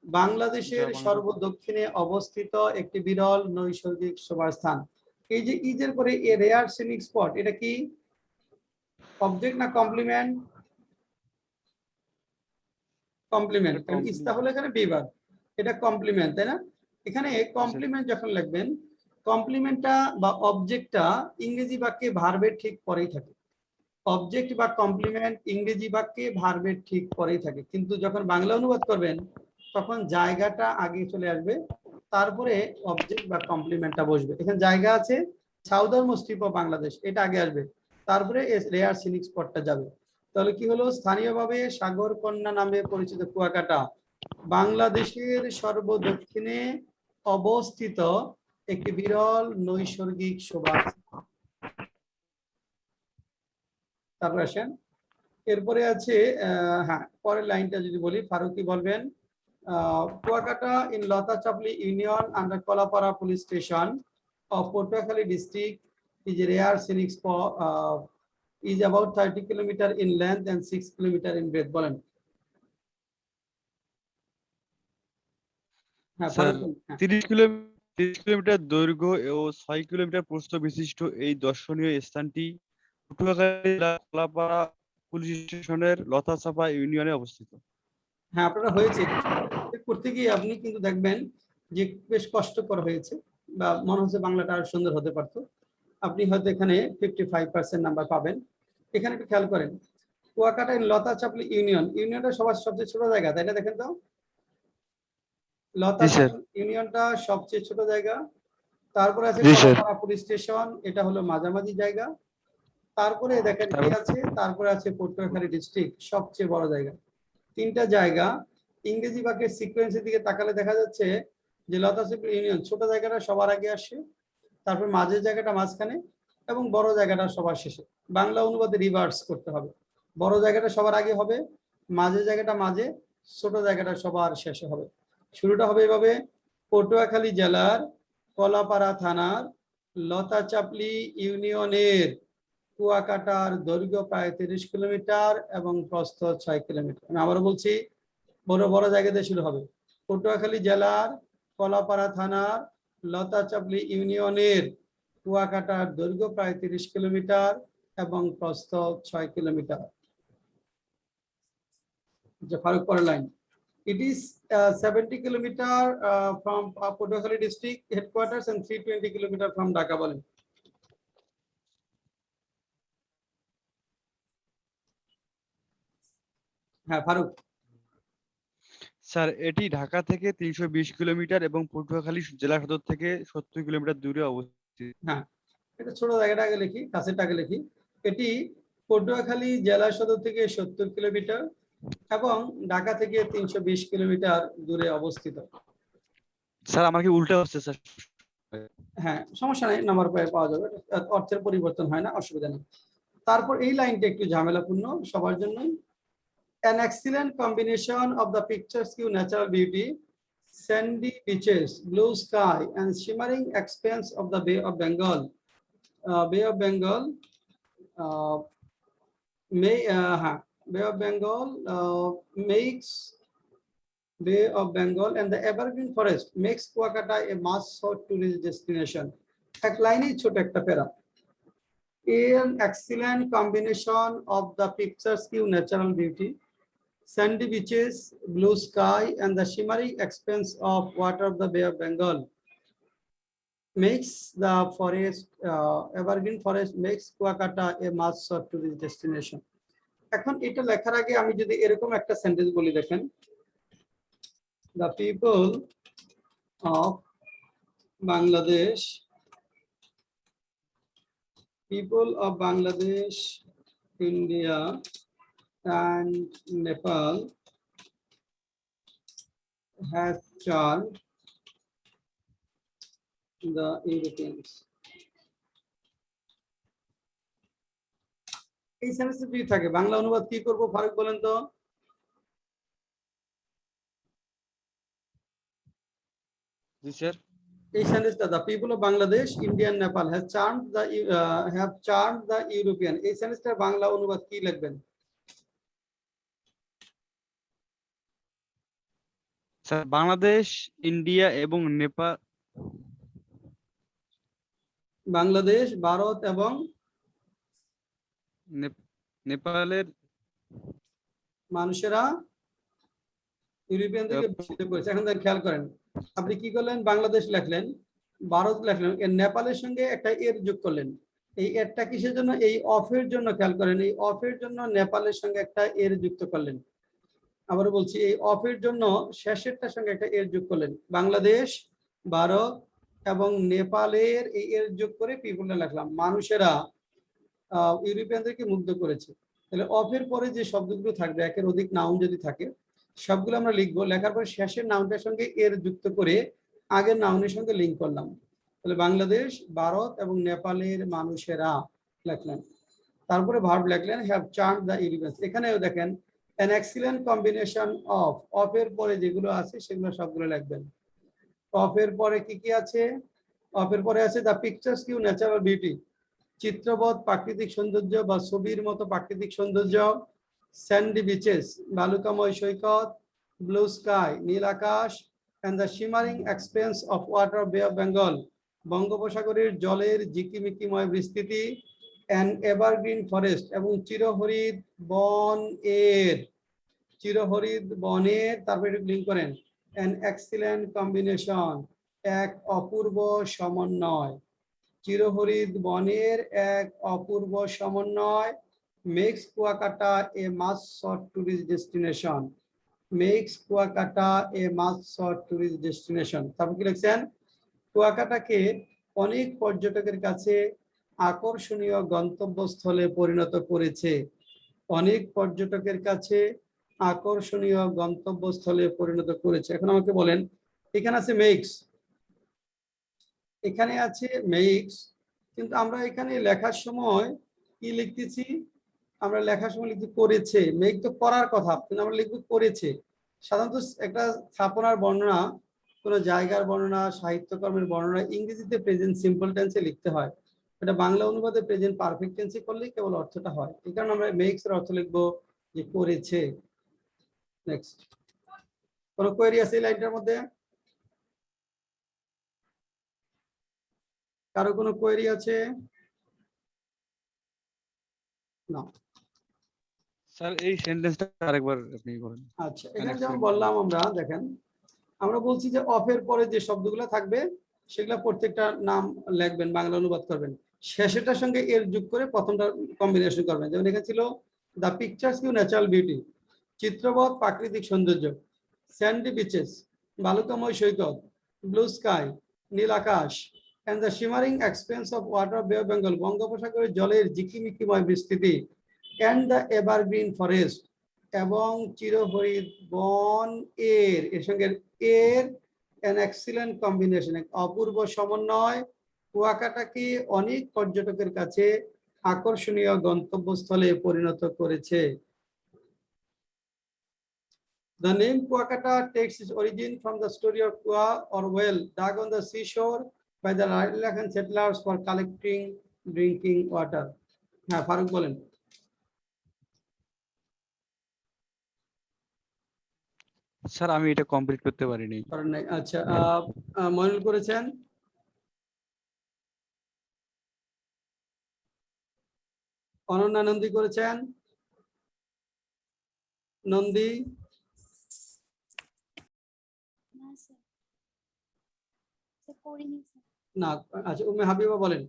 বাংলাদেশের সর্বদক্ষিণে অবস্থিত একটি বিরল নৈসর্গিক শোভাস্থান। এই যে ইজের পরে এ রেয়ার সিনিক স্পট, এটা কি অবজেক্ট না কমপ্লিমেন্ট? কমপ্লিমেন্ট, কারণ ইস্তা হলো এখানে বিভাগ, এটা কমপ্লিমেন্ট, তাই না? এখানে কমপ্লিমেন্ট যখন লিখবেন, কমপ্লিমেন্টটা বা অবজেক্টটা ইংরেজি বাক্যে ভার্বের ঠিক পরেই থাকে। অবজেক্ট বা কমপ্লিমেন্ট ইংরেজি বাক্যে ভার্বের ঠিক পরেই থাকে, কিন্তু যখন বাংলা অনুবাদ করবেন তখন জায়গাটা আগে চলে আসবে, তারপরে অবজেক্ট বা কমপ্লিমেন্টটা বসবে। এখানে জায়গা আছে সাউদার্নমোস্ট টিপ অফ বাংলাদেশ, এটা আগে আসবে, তারপরে রেয়ার সিনিক স্পটটা যাবে। তাহলে কি হলো, স্থানীয়ভাবে সাগর কন্যা নামে পরিচিত কুয়াকাটা বাংলাদেশের সর্বদক্ষিণে অবস্থিত একটি বিরল নৈসর্গিক শোভা। তারপরে আসেন, এরপরে আছে হ্যাঁ পরের লাইনটা যদি বলি, ফারুকি বলবেন, Kuakata in Lata chapli union under Kalapara police station of Patuakhali district is a rare scenic spot, is about 30 kilometer in length and 6 kilometer in breadth. বলেন। হ্যাঁ, স্যার, ফারুক, হ্যাঁ। 30 কিলোমিটার দৈর্ঘ্য ও 6 কিলোমিটার প্রস্থ বিশিষ্ট এই দর্শনীয় স্থানটি পটুয়াখালী জেলা কলাপাড়া পুলিশ স্টেশনের লতাচাপা ইউনিয়নে অবস্থিত। হ্যাঁ, আপনারা হয়েছে করতে গিয়ে আপনি কিন্তু দেখবেন যে বেশ কষ্টকর হয়েছে, বা মনে হচ্ছে বাংলাটা আরো সুন্দর হতে পারতো। আপনি হয়তো এখানে 55% নাম্বার পাবেন। এখানে একটু খেয়াল করেন, কুয়াকাটা লতা চাপলি ইউনিয়ন, ইউনিয়নটা সবার সবচেয়ে ছোট জায়গা, তাই না? দেখেন তো, লতা চাপলি ইউনিয়নটা সবচেয়ে ছোট জায়গা। তারপরে আছে কলাপাড়া পুলিশ স্টেশন, এটা হলো মাঝামাঝি জায়গা। তারপরে দেখেন কি আছে, তারপরে আছে পটুয়াখালী ডিস্ট্রিক্ট, সবচেয়ে বড় জায়গা। তিনটা জায়গা ইংরেজি বাক্যের সিকোয়েন্সের দিকে তাকালে দেখা যাচ্ছে যে লতা চাপলি ইউনিয়ন ছোট জায়গাটা সবার আগে আসে, তারপর মাঝের জায়গাটা মাঝখানে, এবং বড় জায়গাটা সবার শেষে। বাংলা অনুবাদে রিভার্স করতে হবে, বড় জায়গাটা সবার আগে হবে, মাঝের জায়গাটা মাঝে, ছোট জায়গাটা সবার শেষে হবে। শুরুটা হবে এভাবে, পটুয়াখালী জেলার কলাপাড়া থানার লতা চাপলি ইউনিয়নের কুয়াকাটার দৈর্ঘ্য প্রায় 30 কিলোমিটার এবং প্রস্থ 6 কিলোমিটার। আমি আবারও বলছি, বড় বড় জায়গাতে শুরু হবে, পটুয়াখালী জেলার কলাপাড়া থানার লতাচাপলি ইউনিয়নের কুয়াকাটার দৈর্ঘ্য প্রায় 30 কিলোমিটার এবং প্রস্থ 6 কিলোমিটার। যে ফারুক পরের line, it is 70 kilometer from Patuakhali district headquarters and 320 kilometer from Dhaka. বলেন হ্যাঁ ফারুক। স্যার এটি ঢাকা থেকে 320 কিলোমিটার এবং পটুয়াখালী জেলা সদর থেকে 70 কিলোমিটার দূরে অবস্থিত। হ্যাঁ, এটা ছোট জায়গাটা আগে লিখি, কাছেরটা আগে লিখি। এটি পটুয়াখালী জেলা সদর থেকে 70 কিলোমিটার এবং ঢাকা থেকে 320 কিলোমিটার দূরে অবস্থিত। স্যার আমার কি উল্টা হচ্ছে স্যার? হ্যাঁ সমস্যা নেই, নাম্বার পাওয়া যাবে, অর্থের পরিবর্তন হয় না, অসুবিধা নেই। তারপর এই লাইনটা একটু ঝামেলাপূর্ণ সবার জন্যই। An excellent combination of the picturesque natural beauty, sandy beaches, blue sky, and shimmering expanse of the Bay of Bengal. Bay of Bengal makes Bay of Bengal and the evergreen forest makes Kuakata a must-sought tourist destination. এক লাইনে ছোট একটা প্যারা। An excellent combination of the picturesque natural beauty, sandy beaches, blue sky, and the shimmering expanse of water of the Bay of Bengal makes the forest, evergreen forest makes Kuakata a must-sought tourist destination. এখন এটা লেখার আগে আমি যদি এরকম একটা সেন্টেন্স বলি, দেখেন, the people of Bangladesh, India, and Nepal have charmed the Europeans. এই সেন্টেন্সে যদি থাকে বাংলা অনুবাদ কি করব ফারুক বলেন তো? জি স্যার। এই সেন্টেন্সটা the people of Bangladesh, India and Nepal have charmed the European, এই সেন্টেন্সটার বাংলা অনুবাদ কি লিখবেন? স্যার বাংলাদেশ, ইন্ডিয়া এবং নেপাল, বাংলাদেশ, ভারত এবং নেপালের মানুষেরা ইউরোপিয়ানদেরকে বিস্মিত করেছে। এখন দেখেন, খেয়াল করেন, আপনি কি করলেন? বাংলাদেশ লিখলেন, ভারত লিখলেন, এর নেপালের সঙ্গে একটা এর যোগ করলেন। এই এরটা কিসের জন্য? এই অফের জন্য। খেয়াল করেন, এই অফের জন্য নেপালের সঙ্গে একটা এর যুক্ত করলেন। আবার বলছি, এই অফের জন্য শেষেরটার সঙ্গে একটা এর যোগ করলেন। বাংলাদেশ, ভারত এবং নেপালের এই এর যোগ করে পিপুলটা লিখলাম। মানুষেরা ইউরোপিয়ানদেরকে মুগ্ধ করেছে। তাহলে অফের পরে যে শব্দগুলো থাকবে, একের অধিক নাউন যদি থাকে, সবগুলো আমরা লিখবো। লেখার পরে শেষের নাউনটার সঙ্গে এর যুক্ত করে আগের নাউনের সঙ্গে লিঙ্ক করলাম। তাহলে বাংলাদেশ, ভারত এবং নেপালের মানুষেরা লিখলেন। তারপরে ভার্ব লিখলেন, হ্যাভ চার্মড দ্য ইউরোপিয়ানস। এখানেও দেখেন, an excellent combination of, অফের পরে যেগুলো আছে সেগুলো সবগুলো লিখবেন। অফের পরে কি কি আছে? অফের পরে আছে দ্য পিকচারস্ক ন্যাচারাল বিউটি, চিত্রবৎ প্রাকৃতিক সৌন্দর্য বা ছবির মতো প্রাকৃতিক সৌন্দর্য, স্যান্ডি বিচেস, বালুকাময় সৈকত, ব্লু স্কাই, নীল আকাশ, and the shimmering expanse of water Bay of Bengal, বঙ্গোপসাগরের জলের ঝিকিমিকিময় বিস্তৃতি, and evergreen forest, এবং চিরহরিৎ বন এর, চিরহরিৎ বনের, তারপরে লিঙ্ক করেন, an excellent combination, এক অপূর্ব সমন্বয়, চিরহরিৎ বনের এক অপূর্ব সমন্বয়, makes Kuakata a must-sought tourist destination, makes Kuakata a must-sought tourist destination. তারপর কি লিখছেন? কুয়াকাটাকে অনেক পর্যটকের কাছে আকর্ষণীয় গন্তব্যস্থলে পরিণত করেছে। অনেক পর্যটকের কাছে আকর্ষণীয় গন্তব্যস্থলে পরিণত করেছে। এখন আমাকে বলেন, এখানে আছে মেক্স, এখানে আছে মেক্স, কিন্তু আমরা এখানে লেখার সময় কি লিখতেছি? আমরা লেখার সময় লিখতে করেছে। মেক তো করার কথা, কিন্তু আমরা লিখবো করেছে। সাধারণত একটা স্থাপনার বর্ণনা, কোনো জায়গার বর্ণনা, সাহিত্যকর্মের বর্ণনা ইংরেজিতে প্রেজেন্ট সিম্পল টেন্সে লিখতে হয়। এটা বাংলা অনুবাদে প্রেজেন্ট পারফেক্ট টেন্সে করলেই কেবল অর্থটা হয়। এই কারণে আমরা মেক্স এর অর্থ লিখবো যে করেছে। নেক্সট, কোনো কোয়েরি আছে এই লাইনটার মধ্যে? কারো কোনো কোয়েরি আছে? না। স্যার এই সেন্টেন্সটা আরেকবার আপনি বলেন। আচ্ছা, এখানে Next যেমন sentence. বললাম আমরা, দেখেন আমরা বলছি যে অফের পরে যে শব্দগুলো থাকবে সেগুলো প্রত্যেকটা নাম লিখবেন, বাংলা অনুবাদ করবেন, শেষেরটার সঙ্গে এর যোগ করে প্রথমটা কম্বিনেশন করবেন। যেমন এখানে ছিল the picturesque natural beauty, চিত্রপট প্রাকৃতিক সৌন্দর্য, স্যান্ডি বিচেস বালুকাময় সৈকত, ব্লু স্কাই নীল আকাশ, and the shimmering expanse of water Bay of Bengal বঙ্গোপসাগরের জলের ঝিকিমিকিময় বিস্তৃতি, অ্যান্ড দ্য এভারগ্রিন ফরেস্ট এবং চিরহরিৎ বন এর সঙ্গে এর an excellent combination, এক অপূর্ব সমন্বয় কুয়াকাটাকে অনেক পর্যটকের কাছে আকর্ষণীয় গন্তব্যস্থলে পরিণত করেছে। The name Kuakata takes its origin from the story of Kua or well dug on the seashore by the Arakan settlers for collecting drinking water. হ্যাঁ, ফারুক বলেন। স্যার আমি এটা কমপ্লিট করতে পারিনি। কারণ নাই। আচ্ছা, মইনুল করেছেন, অনন্যা নন্দী করেছেন, নন্দী না স্যার, স্যার করিনি স্যার। না। আচ্ছা, উম্মে হাবিবা বলেন।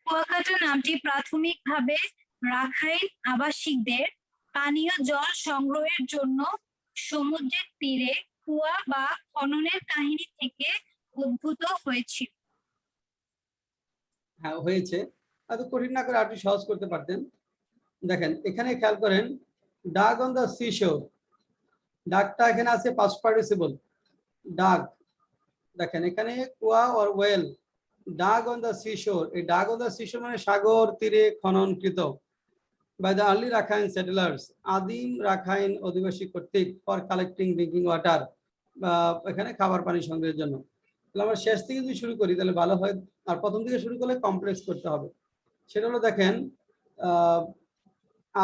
কুয়াকাটা নামটি প্রাথমিকভাবে রাখাইন আবাসিকদের পানীয় জল সংগ্রহের জন্য সমুদ্রের তীরে কুয়া বা খননের কাহিনী থেকে উদ্ভূত হয়েছিল। হ্যাঁ, হয়েছে। এত কঠিন না করে আপনি সহজ করতে পারতেন। দেখেন এখানে খেয়াল করেন, ডাগ অন দ্য সিশোর, ডাগটা এখানে আছে পাস্ট পার্টিসিপল, ডাগ। দেখেন এখানে কুয়া or well, dug on the seashore, এই ডাগ অন দ্য সিশোর মানে সাগর তীরে খননকৃত, by the early Rakhine settlers, আদিম রাখাইন অধিবাসী কর্তৃক, ফর কালেক্টিং ড্রিঙ্কিং ওয়াটার, এখানে খাবার পানি সংগ্রহের জন্য। তাহলে আমরা শেষ থেকে যদি শুরু করি তাহলে ভালো হয়, আর প্রথম থেকে শুরু করলে কমপ্লেক্স করতে হবে। সেটা হলো দেখেন,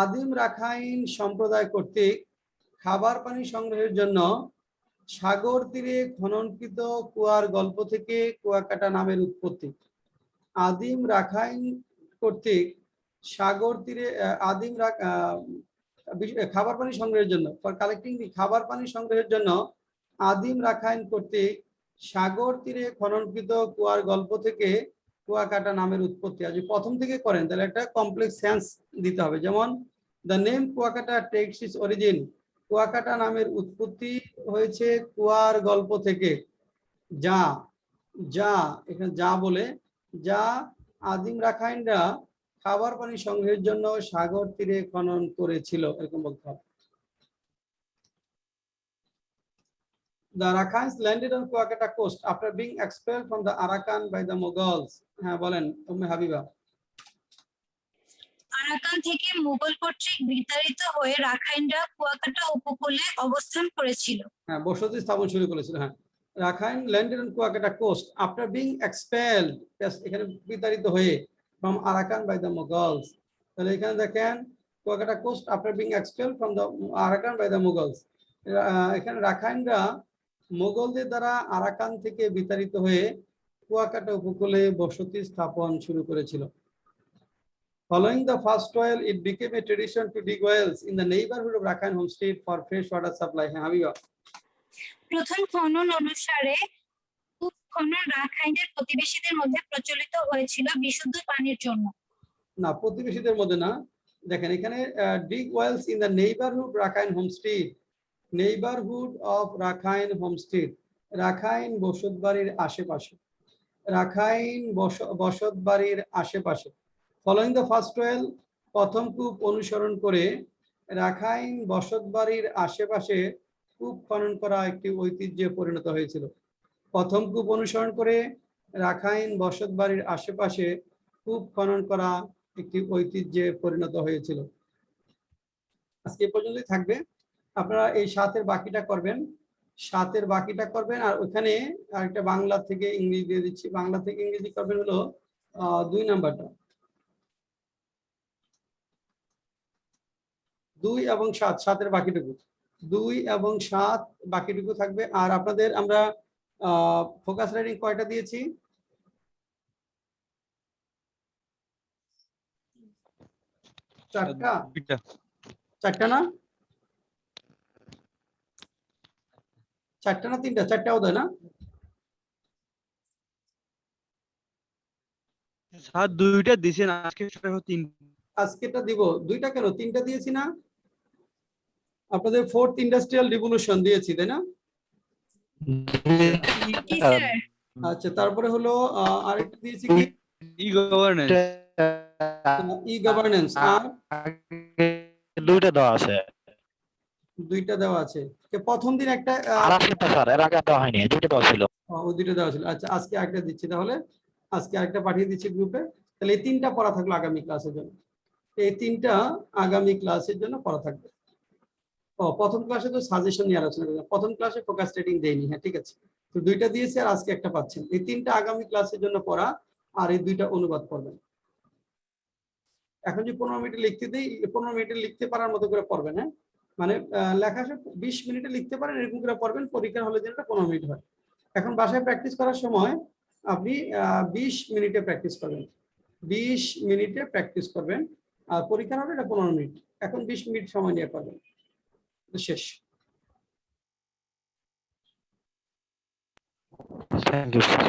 আদিম রাখাইন সম্প্রদায় কর্তৃক খাবার পানি সংগ্রহের জন্য সাগর তীরে খননকৃত কুয়ার গল্প থেকে কুয়াকাটা নামের উৎপত্তি। আদিম রাখাইন কর্তৃক সাগর তীরে খাবার পানি সংগ্রহের জন্য, ফর কালেক্টিং খাবার পানি সংগ্রহের জন্য আদিম রাখাইন কর্তৃক সাগর তীরে খননকৃত কুয়ার গল্প থেকে কুয়াকাটা নামের উৎপত্তি। আজ প্রথম থেকে করেন তাহলে একটা কমপ্লেক্স সেন্স দিতে হবে। যেমন the name Kuakata tax it's origin, Kuakata নামের উৎপত্তি হয়েছে কুয়ার গল্প থেকে। যা যা এখানে যা বলে, যা আদিম রাখাইনরা খাবার পানি সংগ্রহের জন্য সাগর তীরে খনন করেছিল, এরকম বলতে হবে। The Arakan's landed on Kuakata coast after being expelled from the Arakan by the Mughals. হ্যাঁ বলেন উম্মে হাবিবা। আরাকান থেকে মুঘল কর্তৃক বিতাড়িত হয়ে রাখাইনরা কুয়াকাটা উপকূলে অবস্থান করেছিল। হ্যাঁ, বসতি স্থাপন শুরু করেছিল। হ্যাঁ, Rakhine landed on Kuakata coast after being expelled, এখানে বিতাড়িত হয়ে, from Arakan by the Mughals। তাহলে এখানে দেখেন Kuakata coast after being expelled from the Arakan by the Mughals, এখানে রাখাইনরা মুঘলদের দ্বারা আরাকান থেকে বিতাড়িত হয়ে কুয়াকাটা উপকূলে বসতি স্থাপন শুরু করেছিল। Following the first oil, it became a tradition to dig wells in the neighborhood of Rakhine homestead for fresh water supply. হ্যাঁ হাবিবা। প্রথম খনন অনুসারে কূপ খনন রাখাইনদের প্রতিবেশীদের মধ্যে প্রচলিত হয়েছিল বিশুদ্ধ পানির জন্য। না, প্রতিবেশীদের মধ্যে না। দেখেন এখানে dig wells in the neighborhood Rakhine homestead, neighborhood of Rakhine homestead, Rakhine বসতবাড়ির আশেপাশে, রাখাইন বসতবাড়ির আশেপাশে। Following the first well, প্রথম কূপ অনুসরণ করে রাখাইন বসতবাড়ির আশেপাশে কূপ খনন করা একটি ঐতিহ্যে পরিণত হয়েছিল। প্রথম কূপ অনুসরণ করে রাখাইন বসতবাড়ির আশেপাশে কূপ খনন করা একটি ঐতিহ্যে পরিণত হয়েছিল। আজকে এ পর্যন্তই থাকবে। আপনারা এই 7-এর বাকিটা করবেন, 7-এর বাকিটা করবেন। আর ওখানে আরেকটা বাংলা থেকে ইংরেজি দিয়ে দিচ্ছি, বাংলা থেকে ইংরেজি করবেন হলো 2 নাম্বারটা, 2 এবং 7, 7-এর বাকিটুকু, 2 এবং 7 বাকিটুকু থাকবে। আর আপনাদের আমরা ফোকাস রাইটিং কয়টা দিয়েছি? চারটা? দুইটা। চারটা না? চারটা না তিনটা? চারটা বোধ হয় না? স্যার দুইটা দিছেন, আজকে তিন। আজকেটা দিব দুইটা কেন? তিনটা দিয়েছি না? আপনাদের ফোর্থ ইন্ডাস্ট্রিয়াল রিভলিউশন দিয়েছি তাই না? জি স্যার। আচ্ছা, তারপরে হলো আরেকটা দিয়েছি কি? ই গভর্নেন্স। ই গভর্নেন্স। আর দুইটা দেওয়া আছে। দুইটা দেওয়া আছে। প্রথম দিন একটা আর আজকেরটা স্যার এর আগে দেওয়া হয়নি, দুইটা দেওয়া ছিল। ওই দুইটা দেওয়া ছিল। আচ্ছা, আজকে আরেকটা দিচ্ছি তাহলে। আজকে আরেকটা পাঠিয়ে দিচ্ছি গ্রুপে। তাহলে এই তিনটা পড়া থাকলো আগামী ক্লাসের জন্য। এই তিনটা আগামী ক্লাসের জন্য পড়া থাকবে। প্রথম ক্লাসে তো সাজেশন নিয়ে আলোচনা করলাম, প্রথম ক্লাসে ফোকাস রেটিং দেইনি। হ্যাঁ ঠিক আছে, তো দুইটা দিয়েছি আর আজকে একটা পাচ্ছেন। এই তিনটা আগামী ক্লাসের জন্য পড়া, আর এই দুইটা অনুবাদ করবেন। এখন যে 15 মিনিটে লিখতে দিই, 15 মিনিটে লিখতে পারার মতো করে পড়বেন। হ্যাঁ, মানে লেখা 20 মিনিটে লিখতে পারেন এরকম করে পড়বেন, পরীক্ষার হলে যেন 15 মিনিট হয়। এখন বাসায় প্র্যাকটিস করার সময় আপনি 20 মিনিটে প্র্যাকটিস করবেন, 20 মিনিটে প্র্যাকটিস করবেন। আর পরীক্ষার হলে এটা 15 মিনিট। এখন 20 মিনিট সময় নিয়ে করবেন, শেষ। Thank you sir.